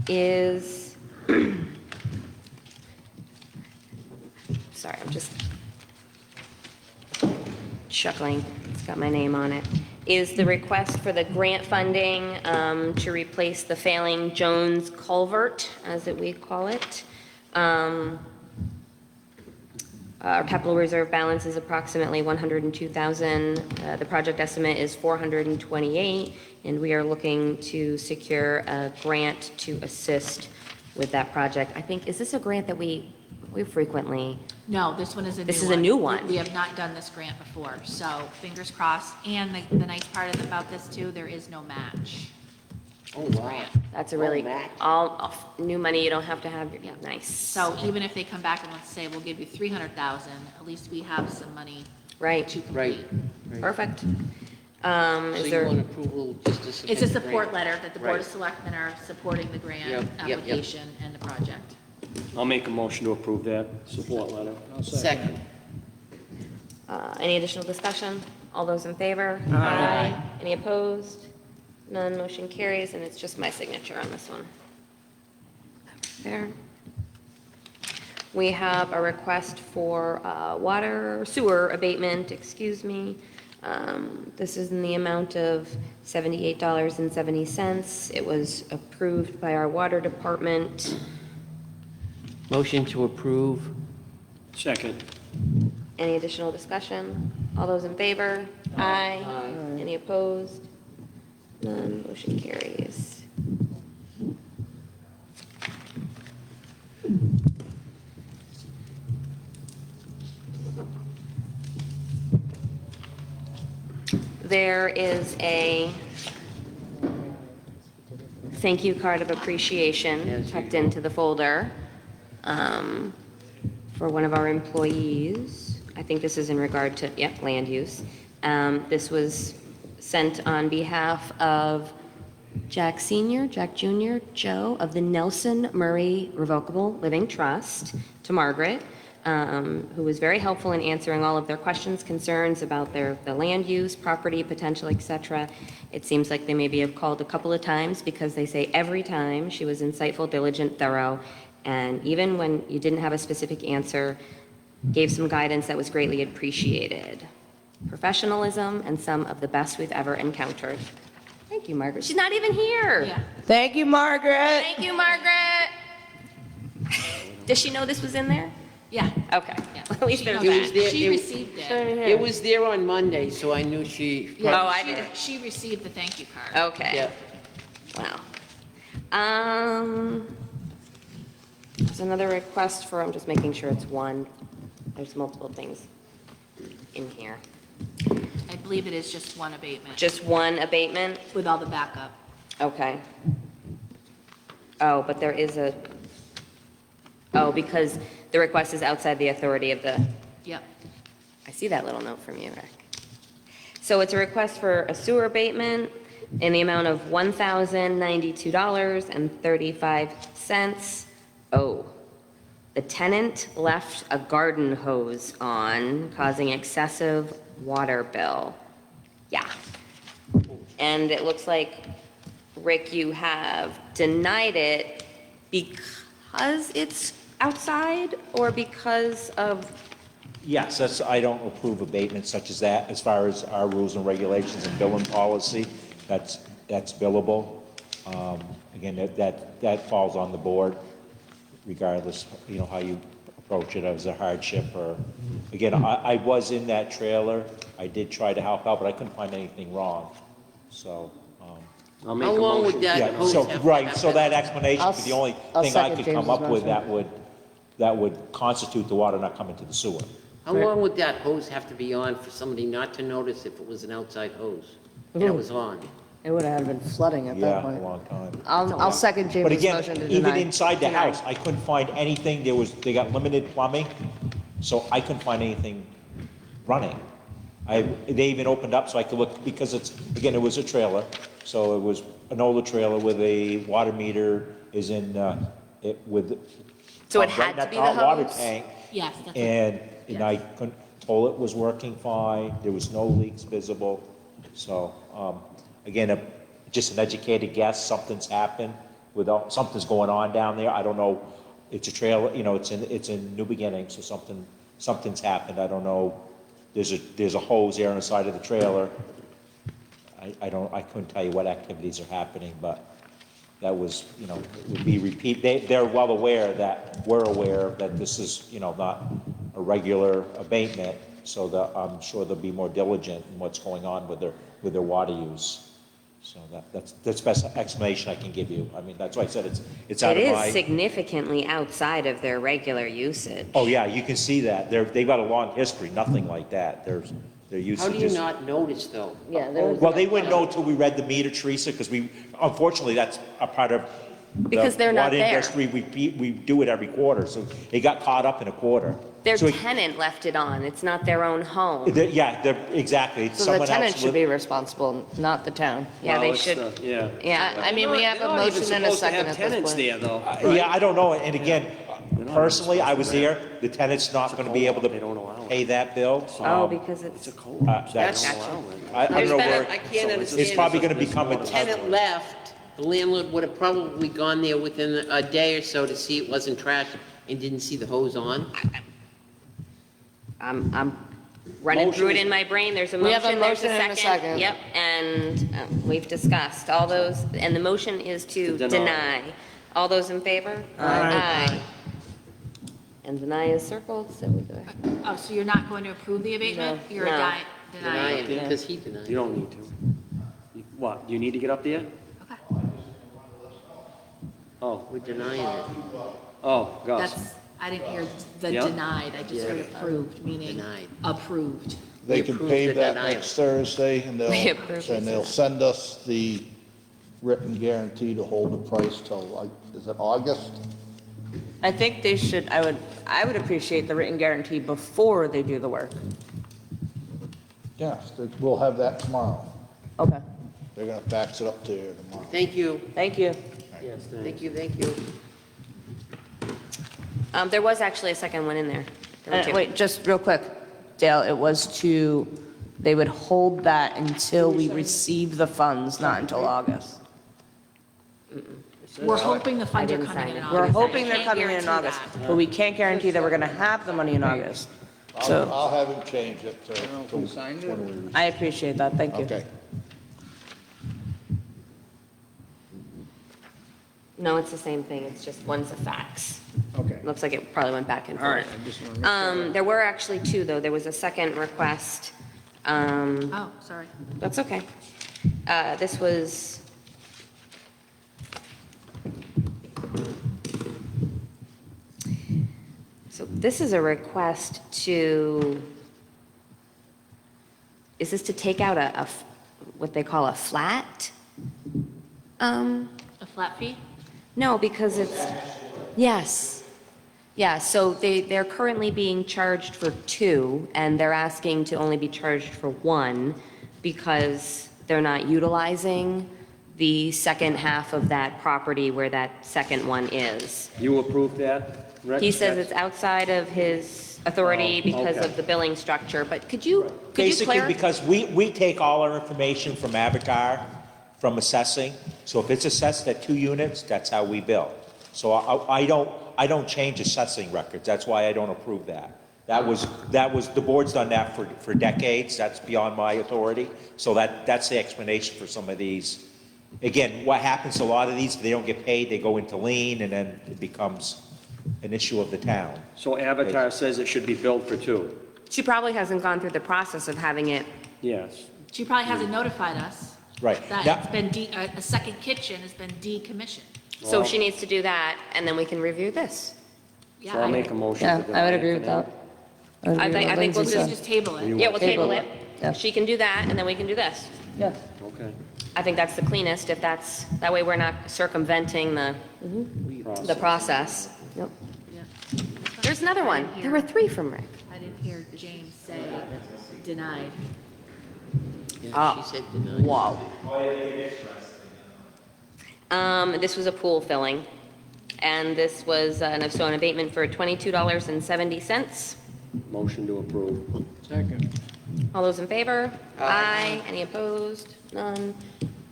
is, sorry, I'm just chuckling, it's got my name on it, is the request for the grant funding to replace the failing Jones Culvert, as we call it. Our capital reserve balance is approximately 102,000. The project estimate is 428, and we are looking to secure a grant to assist with that project. I think, is this a grant that we frequently? No, this one is a new one. This is a new one. We have not done this grant before, so fingers crossed. And the nice part about this too, there is no match. Oh, wow. That's a really, Matt. all new money, you don't have to have, yeah, nice. So even if they come back and let's say, we'll give you 300,000, at least we have some money Right, to Right. complete. right. perfect. So Is you there, want approval just to submit It's a the support grant? letter that the Board of Right. Selectmen are supporting the grant Yep, yep, yep. application and the project. I'll make a motion to approve that support letter. Second. any additional discussion? All those in favor? Aye. Any opposed? None, motion carries, and it's just my signature on this one. There. We have a request for water, sewer abatement, excuse me. This is in the amount of $78.70. It was approved by our water department. Motion to approve. Second. Any additional discussion? All those in favor? Aye. Any opposed? None, motion carries. There is a thank you card of appreciation Yes, tucked into the folder for one of our employees. I think this is in regard to, yep, land use. This was sent on behalf of Jack Senior, Jack Junior, Joe of the Nelson Murray Revocable Living Trust to Margaret, who was very helpful in answering all of their questions, concerns about the land use, property potential, et cetera. It seems like they maybe have called a couple of times because they say every time she was insightful, diligent, thorough, and even when you didn't have a specific answer, gave some guidance that was greatly appreciated. Professionalism and some of the best we've ever encountered. Thank you, Margaret. She's not even here. Yeah. Thank you, Margaret. Thank you, Margaret. Does she know this was in there? Yeah. Okay. Yeah. At least She there's knows It was that. there- She it- received it. It was there on Monday, so I knew she. Yeah, Oh, I she- did. She received the thank you card. Okay. Yeah. Wow. There's another request for, I'm just making sure it's one. There's multiple things. in here? I believe it is just one abatement Just one abatement? with all the backup. Okay. Oh, but there is oh, because the request is outside the authority of the, Yep. I see that little note from you, Rick. So it's a request for a sewer abatement in the amount of $1,092.35. Oh, the tenant left a garden hose on, causing excessive water bill. Yeah. And it looks like, Rick, you have denied it because it's outside or because of, Yes, that's, I don't approve abatements such as that, as far as our rules and regulations and billing policy, that's billable. Again, that falls on the board regardless, how you approach it as a hardship or, again, I was in that trailer, I did try to help out, but I couldn't find anything wrong, so. I'll make How a long would motion. that Yeah, hose so, have to right, have so been? that explanation I'll would be the only I'll thing I second could come James's up with motion. that would constitute the water not coming to the sewer. How long would that hose have to be on for somebody not to notice if it was an outside hose? And it was on. It would have been flooding at that Yeah, a point. long time. I'll second But James's again, motion to even deny. inside the Deny. house, I couldn't find anything, they got limited plumbing, so I couldn't find anything running. They even opened up so I could look, because it was a trailer, so it was an older trailer with a water meter is in, so it right had to next be to the our water hose? tank, Yes, that's what, and I couldn't, toilet was working fine, there was no leaks visible, so, again, just an educated guess, something's happened something's going on down there, I don't know, it's a trailer, it's in New Beginning, so something's happened, I don't know, there's a hose there on the side of the trailer, I couldn't tell you what activities are happening, but that was, it would be they're well aware that, we're aware that this is, not a regular abatement, so that I'm sure they'll be more diligent in what's going on with their water use. So that's the best explanation I can give you. I mean, that's why I said it's out It of is my. significantly outside of their regular usage. Oh, yeah, you can see that. They've got a long history, nothing like that. Their usage How do you is. not notice, though? Yeah, there was- Well, they wouldn't know until we read the meter, Teresa, because unfortunately, that's a part of. Because they're not water there. industry, we do it every quarter, so it got caught up in a quarter. Their So it- tenant left it on, it's not their own home. Yeah, exactly. It's So the someone tenant else should be responsible, not the town. Yeah, Well, they it's should, the- Yeah. yeah. I mean, we have a motion and a second at this Tenants point. there, though. Yeah, I don't know, and again, personally, I was there, the tenant's not gonna be able to They don't allow it. pay that bill. Oh, because it's, It's a code. That's, Gotcha. I don't know where, I can't understand. it's probably gonna become a. Tenant left, the landlord would have probably gone there within a day or so to see it wasn't trashed and didn't see the hose on. I'm running through it in my brain, there's a We have a motion, there's a motion and a second. second. Yep, and we've discussed all those, and the motion is to To deny. deny. All those in favor? Aye. And deny is circled, so we go ahead. oh, so you're not going to approve the abatement? You're No. denying Denying it? it, because he denied You it. don't need to. What, do you need to get up there? Okay. Oh, We're denying it. oh, Gus. That's, I didn't hear the Yeah. denied, I just heard approved, meaning Denied. approved. They We can approved pay the that denial. next Thursday, and We approved it. they'll send us the written guarantee to hold the price till, like, is it August? I think they should, I would appreciate the written guarantee before they do the work. Yes, we'll have that tomorrow. Okay, They're gonna fax it up to you tomorrow. Thank you. thank you. Yes, Thank you, thank you. There was actually a second one in there. There were two. Wait, just real quick, Dale, it was they would hold that until we receive the funds, not until August. We're hoping the funds are didn't coming sign in it. August. We're I hoping they're can't coming in guarantee August, that. but we can't guarantee that we're gonna have the money in August. So, I'll have him change it I don't know to who signed it. when we, I appreciate that, thank you. okay. No, it's the same thing, it's just one's a fax. Okay. Looks like it probably went back and All right, forth. I just want to make sure. There were actually two, though. There was a second request. Oh, sorry. That's okay. This was. So this is a request to is this to take out what they call a flat? A flat fee? No, because it's, yes. Yeah, so they're currently being charged for 2, and they're asking to only be charged for 1 because they're not utilizing the second half of that property where that second one is. You approve that, Rick? He says it's outside of his authority because okay. of the billing structure, but could you Basically, clarify? because we take all our information from Avatar, from assessing, so if it's assessed at 2 units, that's how we bill. So I don't change assessing records, that's why I don't approve that. That was, the board's done that for decades, that's beyond my authority, so that's the explanation for some of these. Again, what happens to a lot of these, they don't get paid, they go into lien, and then it becomes an issue of the town. So Avatar says it should be billed for 2. She probably hasn't gone through the process of having it. Yes. She probably hasn't notified us Right. that Now- it's been, a second kitchen has been decommissioned. So she needs to do that, and then we can review this. Yeah, So I'll make a motion. Yeah, to I would deny agree it with for now. that. I think we'll just table it. Yeah, we'll table it. Yeah. She can do that, and then we can do this. Yeah. Okay. I think that's the cleanest, if that's, that way we're not circumventing the process. Yep. Yeah. There's another one. There were 3 from Rick. I didn't hear James say denied. Yeah, she said denied. Wow. This was a pool filling, and this was so an abatement for $22.70. Motion to approve. Second. All those in favor? Aye. Any opposed? None.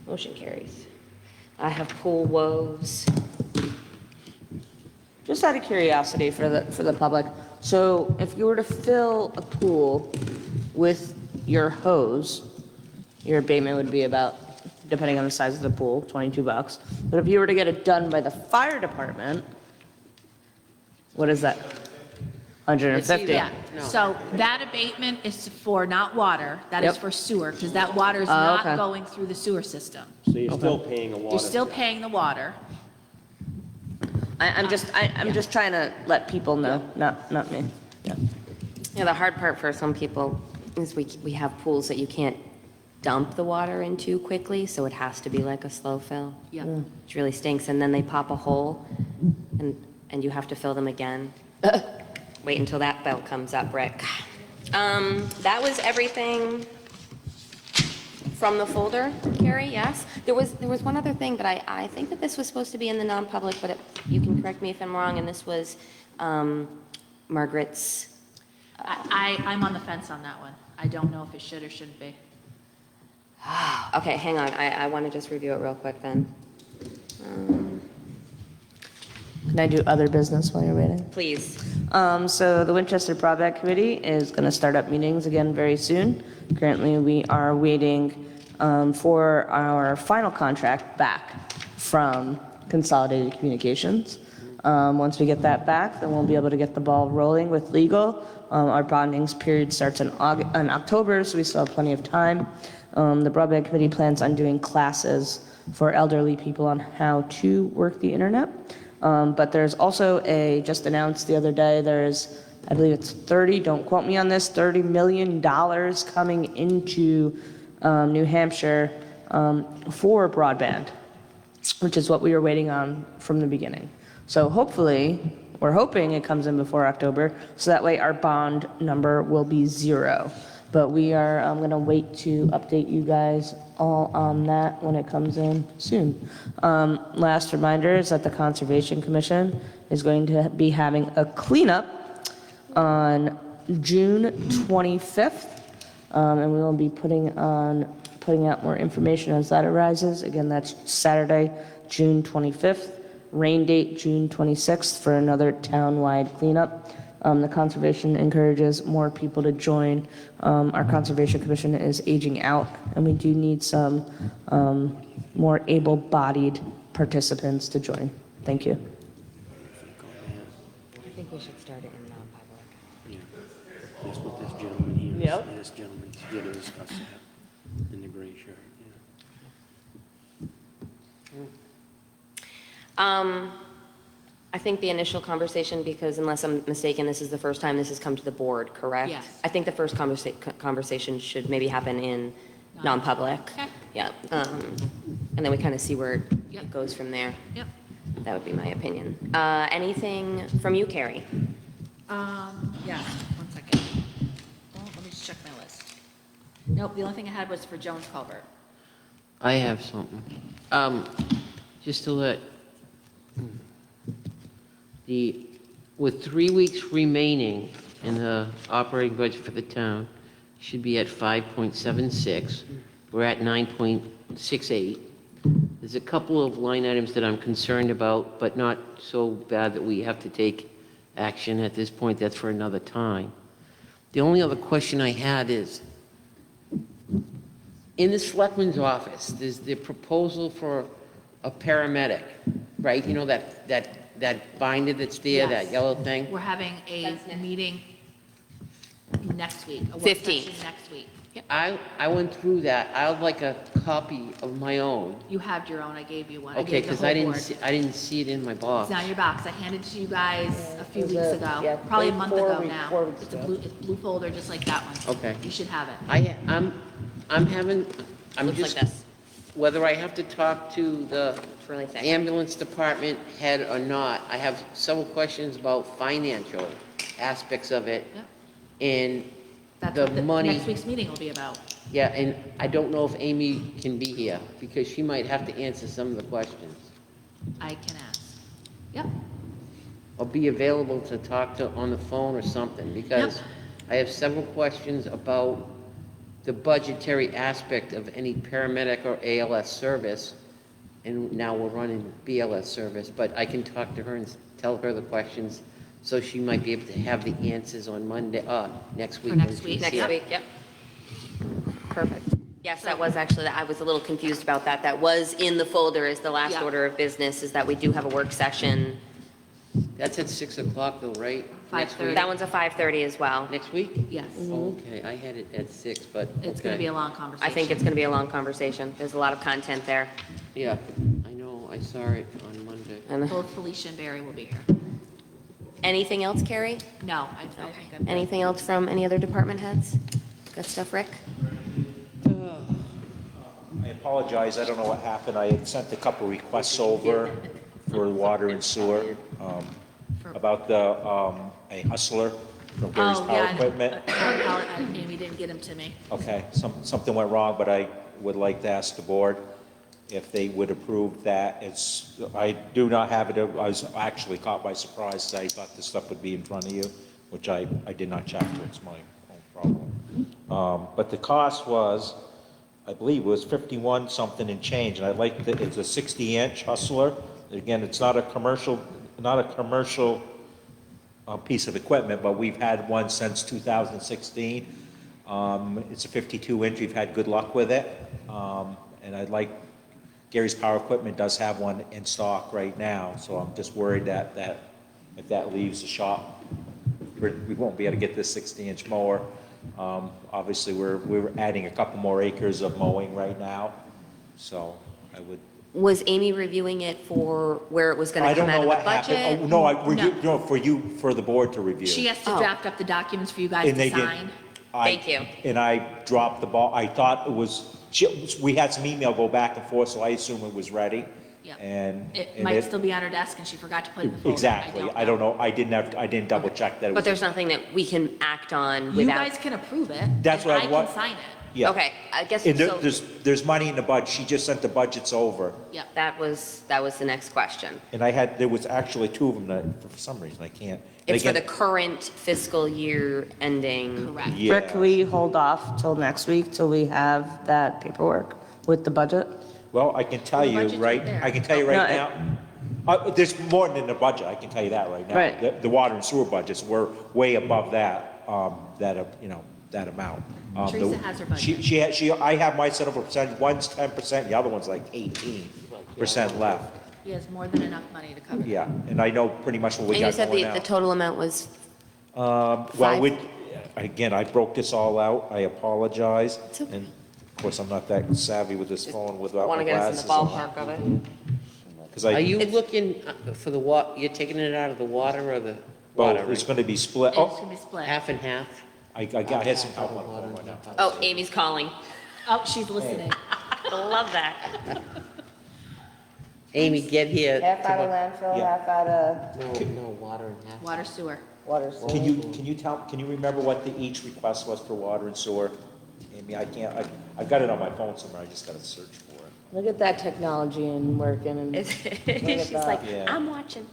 Motion carries. I have pool woes. Just out of curiosity for the public, so if you were to fill a pool with your hose, your abatement would be about, depending on the size of the pool, $22. But if you were to get it done by the fire department, what is that? $150. Yeah, so that abatement is for not water, that is Yep. for sewer, because that water is Oh, not okay. going through the sewer system. So you're still paying a water. You're still paying the water. I'm just trying to let people know, not me. Yeah. Yeah, the hard part for some people is we have pools that you can't dump the water into quickly, so it has to be like a slow fill. Yeah. Which really stinks, and then they pop a hole, and you have to fill them again. Wait until that bill comes up, Rick. That was everything from the folder, Carrie, yes? There was one other thing, but I think that this was supposed to be in the non-public, but you can correct me if I'm wrong, and this was Margaret's. I'm on the fence on that one. I don't know if it should or shouldn't be. Okay, hang on, I want to just review it real quick then. Can I do other business while you're waiting? Please. So the Winchester Broadband Committee is going to start up meetings again very soon. Currently, we are waiting for our final contract back from Consolidated Communications. Once we get that back, then we'll be able to get the ball rolling with legal. Our bonding period starts in October, so we still have plenty of time. The Broadband Committee plans on doing classes for elderly people on how to work the internet. But there's also just announced the other day, there's, I believe it's 30, don't quote me on this, $30 million coming into New Hampshire for broadband, which is what we were waiting on from the beginning. So hopefully, we're hoping it comes in before October, so that way our bond number will be 0. But we are going to wait to update you guys all on that when it comes in soon. Last reminder is that the Conservation Commission is going to be having a cleanup on June 25th, and we will be putting out more information as that arises. Again, that's Saturday, June 25th. Rain date, June 26th, for another town-wide cleanup. The Conservation encourages more people to join. Our Conservation Commission is aging out, and we do need some more able-bodied participants to join. Thank you. I think we should start it in non-public. That's what this gentleman here is. Yep. This gentleman's here to discuss that in the gray shirt. Yeah. I think the initial conversation, because unless I'm mistaken, this is the first time this has come to the board, correct? Yes. I think the first conversation should maybe happen in non-public. Okay. Yeah, and then we kind of see where Yep. it goes from there. Yep. That would be my opinion. Anything from you, Carrie? Yeah, 1 second. Well, let me just check my list. Nope, the only thing I had was for Jones Culvert. I have something. Just to let, with 3 weeks remaining in the operating budget for the town, should be at 5.76. We're at 9.68. There's a couple of line items that I'm concerned about, but not so bad that we have to take action at this point. That's for another time. The only other question I had is, in the selectman's office, there's the proposal for a paramedic, right? You know, that binder that's there, that Yes. yellow thing? We're having a meeting next week. a work 15th. session Next week. I went through that. I would like a copy of my own. You have your own, I gave you one. I Okay, gave the because whole I didn't board. see, I didn't see it in my It's box. not in your box. I handed it to you guys a few was weeks it? ago, Yeah, probably a like month 4 ago weeks- now. 4 weeks It's a ago. blue, it's a blue folder, just like that one. Okay. You should have it. I'm having, I'm Looks like just, this. whether I have to talk to the It's really thick. ambulance department head or not, I have several questions about financial aspects of it Yep. and That's the what the money. next week's meeting will be about. Yeah, and I don't know if Amy can be here because she might have to answer some of the questions. I can ask. Yep. Or be available to talk to on the phone or something, because Yep. I have several questions about the budgetary aspect of any paramedic or ALS service, and now we're running BLS service, but I can talk to her and tell her the questions, so she might be able to have the answers on Monday, next week. For next when she's week. Next here. week, yep. Perfect. Yes, that was actually, I was a little confused about that. That was in the folder as the last Yeah. order of business, is that we do have a work session. That's at 6 o'clock though, right? Next 5:30. week? That one's a 5:30 as well. Next week? Yes. Okay, I had it at 6, but. It's going to okay. be a long conversation. I think it's going to be a long conversation. There's a lot of content there. Yeah, I know, I saw it on Monday. And Both Felicia and Barry will be here. anything else, Carrie? No, I think I'm good. Anything else from any other department heads? Good stuff, Rick? I apologize, I don't know what happened. I had sent a couple requests over for water and sewer, about a hustler from Gary's Oh, Power yeah. Equipment. Amy didn't get him to me. Okay, something went wrong, but I would like to ask the board if they would approve that. I do not have it, I was actually caught by surprise. I thought this stuff would be in front of you, which I did not check, it's my own problem. But the cost was, I believe it was 51 something and change, and I like that it's a 60-inch hustler. Again, it's not a commercial piece of equipment, but we've had one since 2016. It's a 52-inch, we've had good luck with it. And I'd like, Gary's Power Equipment does have one in stock right now, so I'm just worried that if that leaves the shop, we won't be able to get this 60-inch mower. Obviously, we're adding a couple more acres of mowing right now, so I would. Was Amy reviewing it for where it was going I to don't come out know of the what happened. budget? Oh, no, for the board to review. She has to Oh. draft up the documents for you guys And to they did. sign. Thank you. And I dropped the ball. I thought it was, we had some email go back and forth, so I assume it was ready. Yep. And. It and might still be on her desk and she forgot to put it in the folder. Exactly. I don't know. I didn't double check that. It But was- there's nothing that we can act on You without. guys can approve it. That's and what I want. I can sign it. Yeah. Okay, I guess And so. there's money in the budget. She just sent the budgets over. Yep. That was the next question. And there was actually two of them that, for some reason, I can't. and It's for the again- current fiscal year ending. Correct. Yeah. Rick, can we hold off till next week till we have that paperwork with the budget? Well, I can tell The you, budget's right, there. I can tell you No, right now, there's more than the budget, I can tell you that right now. Right. The water and sewer budgets were way above that, that amount. Teresa has her budget. I have mine set up for percent, one's 10%, the other one's like 18% left. He has more than enough money to cover that. Yeah, and I know pretty much what we And you got said going the out. total amount was, Well, Five. again, I broke this all out, I apologize. It's okay. And of course, I'm not that savvy with this phone without want my to get us in glasses the on. ballpark of it? Because Are I, you looking for the you're taking it out of the water or the well, water? it's going to be split. It's Oh, going to be split. Half and half? I had some help on the phone right now. Oh, Amy's calling. Oh, she's listening. Love that. Amy, get here. Half out of tomorrow. landfill, Yeah. half out of No, water and half. Water sewer. water. Can you remember what each request was for water and sewer? Amy, I've got it on my phone somewhere, I just got to search for it. Look at that technology and working and. She's like, Yeah. I'm watching.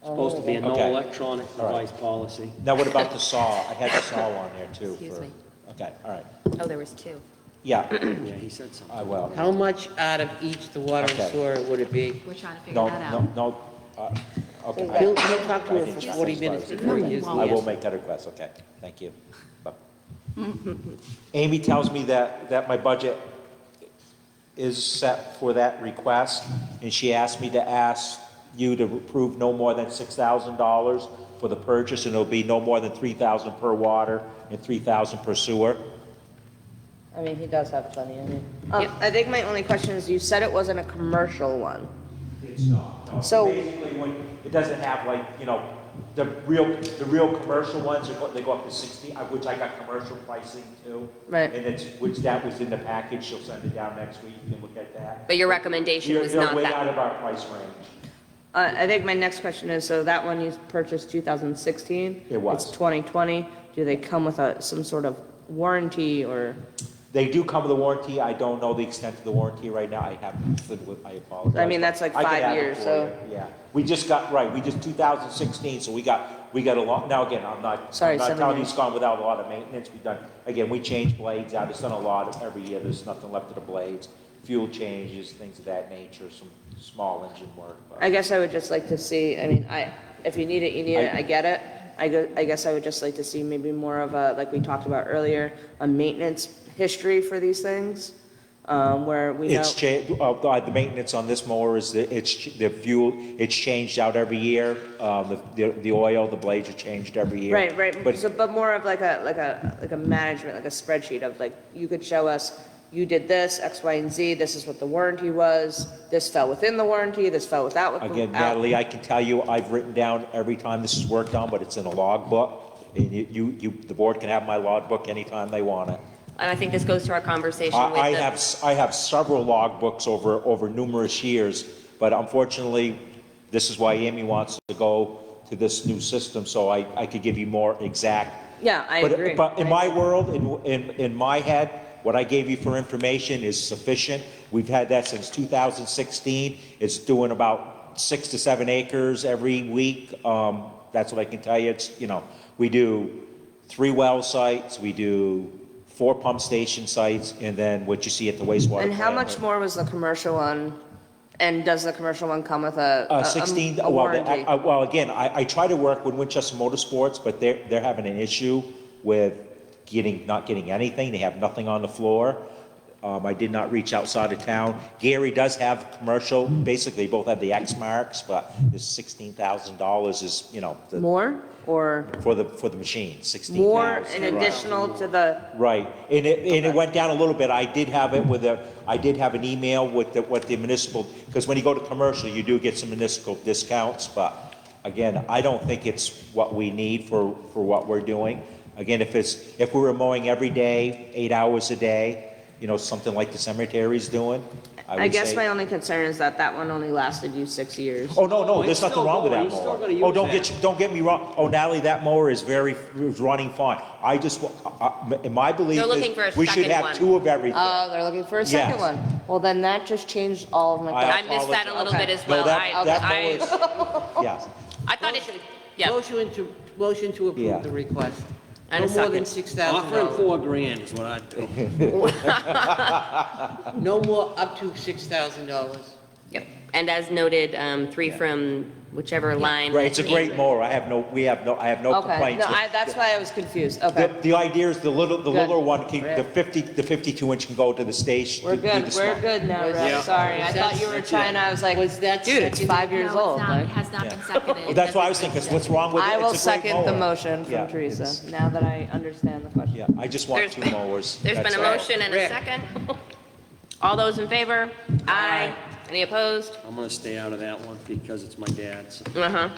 Supposed to be a no Okay. electronic All right. device policy. Now, what about the saw? I had the saw on there too. Excuse for- me. Okay, all right. Oh, there was two. Yeah, Yeah, he said something. I will. How much out of each, the water and Okay. sewer, would it be? We're trying to figure No, that no, out. no, okay. He'll talk to her I didn't for check 40 those minutes files. before he gives I the will answer. make that request, okay, thank you. Amy tells me that my budget is set for that request, and she asked me to ask you to approve no more than $6,000 for the purchase, and it'll be no more than $3,000 per water and $3,000 per sewer. I mean, he does have plenty, I mean. Yep. I think my only question is, you said it wasn't a commercial one. It's not. No. So- Basically, it doesn't have like, the real commercial ones, they go up to 60, which I got commercial pricing too. Right. And which that was in the package, she'll send it down next week, you can look at that. But your recommendation was You're not way that. out of our price range. I think my next question is, so that one you purchased 2016? It was. It's 2020. Do they come with some sort of warranty or? They do come with a warranty, I don't know the extent of the warranty right now, I apologize. I mean, that's like I could 5 have it years, for so- you, yeah. We just 2016, so we got a lot, now again, I'm not Sorry, 7 telling you years. it's gone without a lot of maintenance, we change blades out, it's done a lot every year, there's nothing left of the blades, fuel changes, things of that nature, some small engine work. but- I guess I would just like to see, I mean, if you need it, you need it, I get it. I guess I would just like to see maybe more of a, like we talked about earlier, a maintenance history for these things, where we know. The maintenance on this mower is the fuel, it's changed out every year. The oil, the blades are changed every year. Right, But but more of like a management, like a spreadsheet of like, you could show us, you did this, X, Y, and Z, this is what the warranty was, this fell within the warranty, this fell without. again, Natalie, I can tell you, I've written down every time this is worked on, but it's in a log book. And the board can have my log book anytime they want it. And I think this goes to our conversation with I the. have several log books over numerous years, but unfortunately, this is why Amy wants to go to this new system, so I could give you more exact. Yeah, I But- agree. But in my world, in my head, what I gave you for information is sufficient. We've had that since 2016. It's doing about 6 to 7 acres every week. That's what I can tell you. We do 3 well sites, we do 4 pump station sites, and then what you see at the wastewater. And how plant. much more was the commercial one? And does the commercial one come with a 16, a warranty? well, again, I try to work with Winchester Motorsports, but they're having an issue with not getting anything. They have nothing on the floor. I did not reach outside of town. Gary does have commercial, basically, they both have the X marks, but this $16,000 is, More or for the machine, 16,000. more in additional to the, Right, and it went down a little bit. I did have an email with what the municipal, because when you go to commercial, you do get some municipal discounts, but again, I don't think it's what we need for what we're doing. Again, if we were mowing every day, 8 hours a day, something like the cemetery's doing, I I would guess say. my only concern is that one only lasted you 6 years. Oh, no, it's there's nothing still wrong with going. that You're still mower. gonna Oh, use that. don't get me wrong. Oh, Natalie, that mower is running fine. I just, in my belief They're looking for a is we should second have one. 2 of everything. Oh, they're looking for a second Yes. one. Well, then that just changed all of my I thoughts. I missed that a little Okay. bit as No, well. that I mower is, yes. thought it, yeah, Motion to Yeah. approve the request. And a No more than second. Offering $6,000. $4,000 is what I'd do. No more up to $6,000. yep. And as noted, 3 from whichever line. Right, it's a great mower. I have no Okay, complaints. no, that's why I was confused. Okay. The idea is the littler one, Right. the 52 inch can go to the station. We're to do good, the we're small- good now, Yeah. Russ. Sorry, I thought you were trying, I was like, Was that dude, it's seconded? 5 years No, old. it's not, it like- has not been seconded. Well, that's why I was thinking, what's wrong with it? I will It's a great second the mower. motion Yeah, from Teresa, it's- now that I understand the question. Yeah, I just want There's 2 been- mowers. There's That's been a all. motion and a Rick. second. All those in favor? Aye. Any opposed? I'm gonna stay out of that one because it's my dad's. Uh-huh.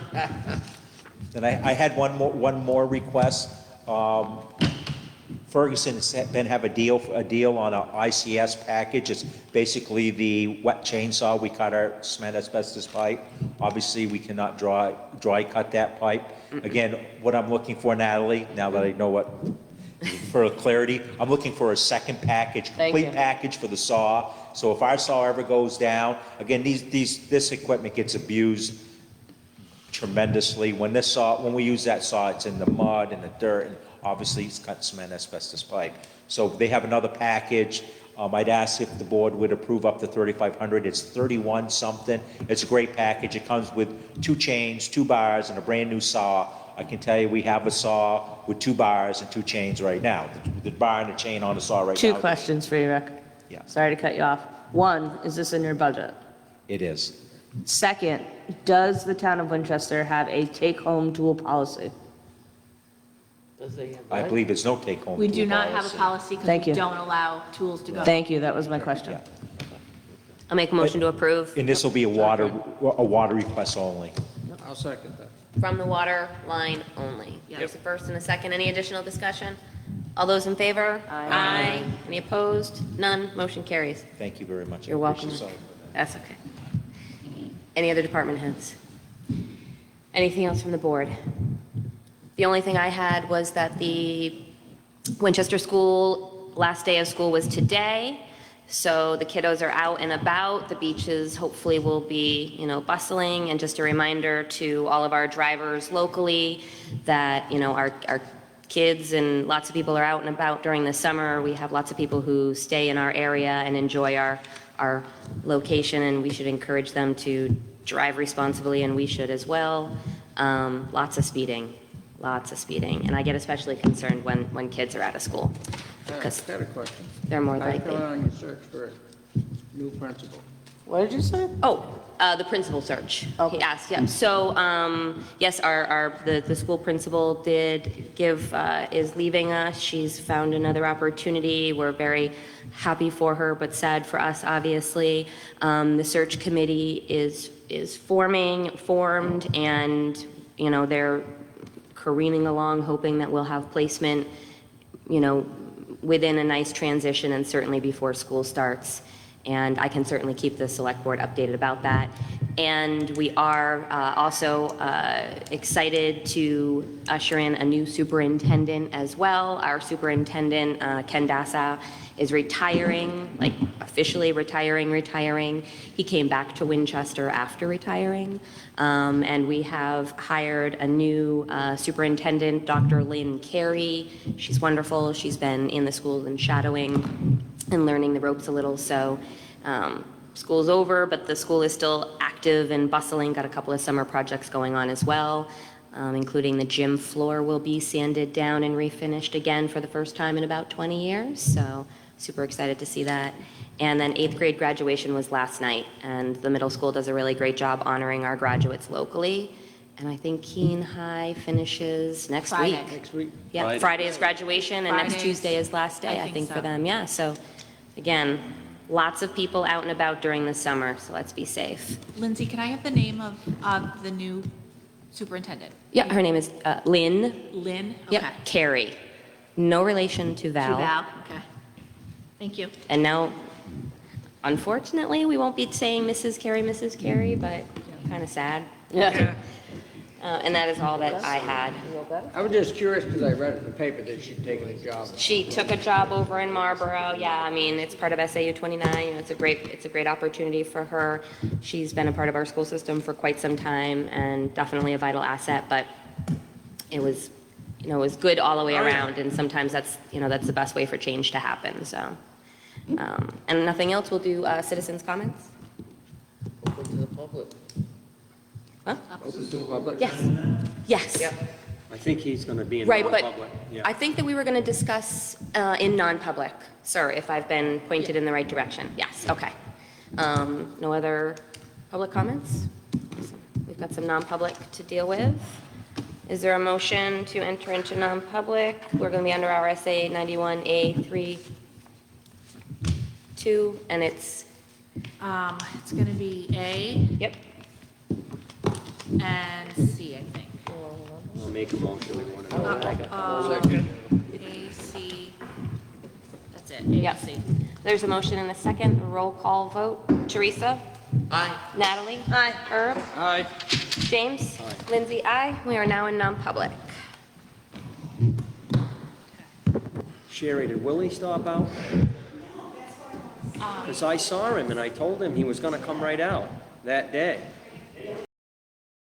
And I had one more request. Ferguson has been have a deal on a ICS package. It's basically the wet chainsaw. We cut our cement asbestos pipe. Obviously, we cannot dry cut that pipe. Again, what I'm looking for, Natalie, now that I know what, for clarity, I'm looking for a second package, Thank complete you. package for the saw. So if our saw ever goes down, again, this equipment gets abused tremendously. When we use that saw, it's in the mud and the dirt, and obviously it's cut cement asbestos pipe. So they have another package. I'd ask if the board would approve up to 3,500. It's 31 something. It's a great package. It comes with 2 chains, 2 bars, and a brand new saw. I can tell you, we have a saw with 2 bars and 2 chains right now. The bar and the chain on the saw right now. 2 questions for you, Rick. Yeah. Sorry to cut you off. 1, is this in your budget? It is. Second, does the town of Winchester have a take-home tool policy? Does they have I what? believe it's no take-home. We do tool not have a policy because Thank we you. don't allow tools to go. Thank you, that was my question. Yeah. I'll make a motion to approve And this will be a water request only. I'll second that. from the water line only. Yep. There's a first and a second. Any additional discussion? All those in favor? Aye. Any opposed? None. Motion carries. Thank you very much. I You're welcome. appreciate it. That's okay. Any other department heads? Anything else from the board? The only thing I had was that the Winchester School, last day of school was today, so the kiddos are out and about. The beaches hopefully will be, bustling, and just a reminder to all of our drivers locally that, our kids and lots of people are out and about during the summer. We have lots of people who stay in our area and enjoy our location, and we should encourage them to drive responsibly, and we should as well. Lots of speeding, and I get especially concerned when kids are out of school, I've because got a question. they're more How you likely. coming on your search for a new principal? What did you say? Oh, the principal search. Okay. He asked, yeah. So, yes, the school principal did give, is leaving us. She's found another opportunity. We're very happy for her, but sad for us, obviously. The search committee is formed, and, they're careening along, hoping that we'll have placement, within a nice transition and certainly before school starts. And I can certainly keep the select board updated about that. And we are also excited to usher in a new superintendent as well. Our superintendent, Ken Dassa, is retiring, like officially retiring. He came back to Winchester after retiring. And we have hired a new superintendent, Dr. Lynn Carey. She's wonderful. She's been in the schools and shadowing and learning the ropes a little. So school's over, but the school is still active and bustling. Got a couple of summer projects going on as well, including the gym floor will be sanded down and refinished again for the first time in about 20 years. So super excited to see that. And then 8th grade graduation was last night, and the middle school does a really great job honoring our graduates locally. And I think Keene High finishes next Friday. week. Next week? Yeah, Friday is graduation, and next Fridays, Tuesday is last day, I I think think, so. for them. Yeah, so again, lots of people out and about during the summer, so let's be safe. Lindsay, can I have the name of the new superintendent? Yeah, her name is Lynn. Lynn? Yep, Okay. Carey. No relation to To Val. Val, okay. Thank you. And now, unfortunately, we won't be saying Mrs. Carey, but kind of sad. Yeah. And that is all that I had. I was just curious because I read in the paper that she'd taken a job. She took a job over in Marlboro. Yeah, I mean, it's part of SAU 29. It's a great opportunity for her. She's been a part of our school system for quite some time and definitely a vital asset, but it was, it was good all the way around. And sometimes that's the best way for change to happen, so. And nothing else, we'll do citizens' comments? Open to the public. Huh? Open to the public? Yes. I think he's gonna be in Right, but non-public. Yeah. I think that we were going to discuss in non-public, sir, if I've been pointed in the right direction. Yes, okay. No other public comments? Awesome. We've got some non-public to deal with. Is there a motion to enter into non-public? We're going to be under RSA 91A 3(2), and it's It's gonna be A Yep. and C, I think. I'll make a motion. A, C, that's it, A Yep. and C. There's a motion and a second, roll call vote. Teresa? Aye. Natalie? Aye. Herb? Aye. James? Lindsay, aye. We are now in non-public. Sherry, did Willie stop out? Because I saw him and I told him he was gonna come right out that day.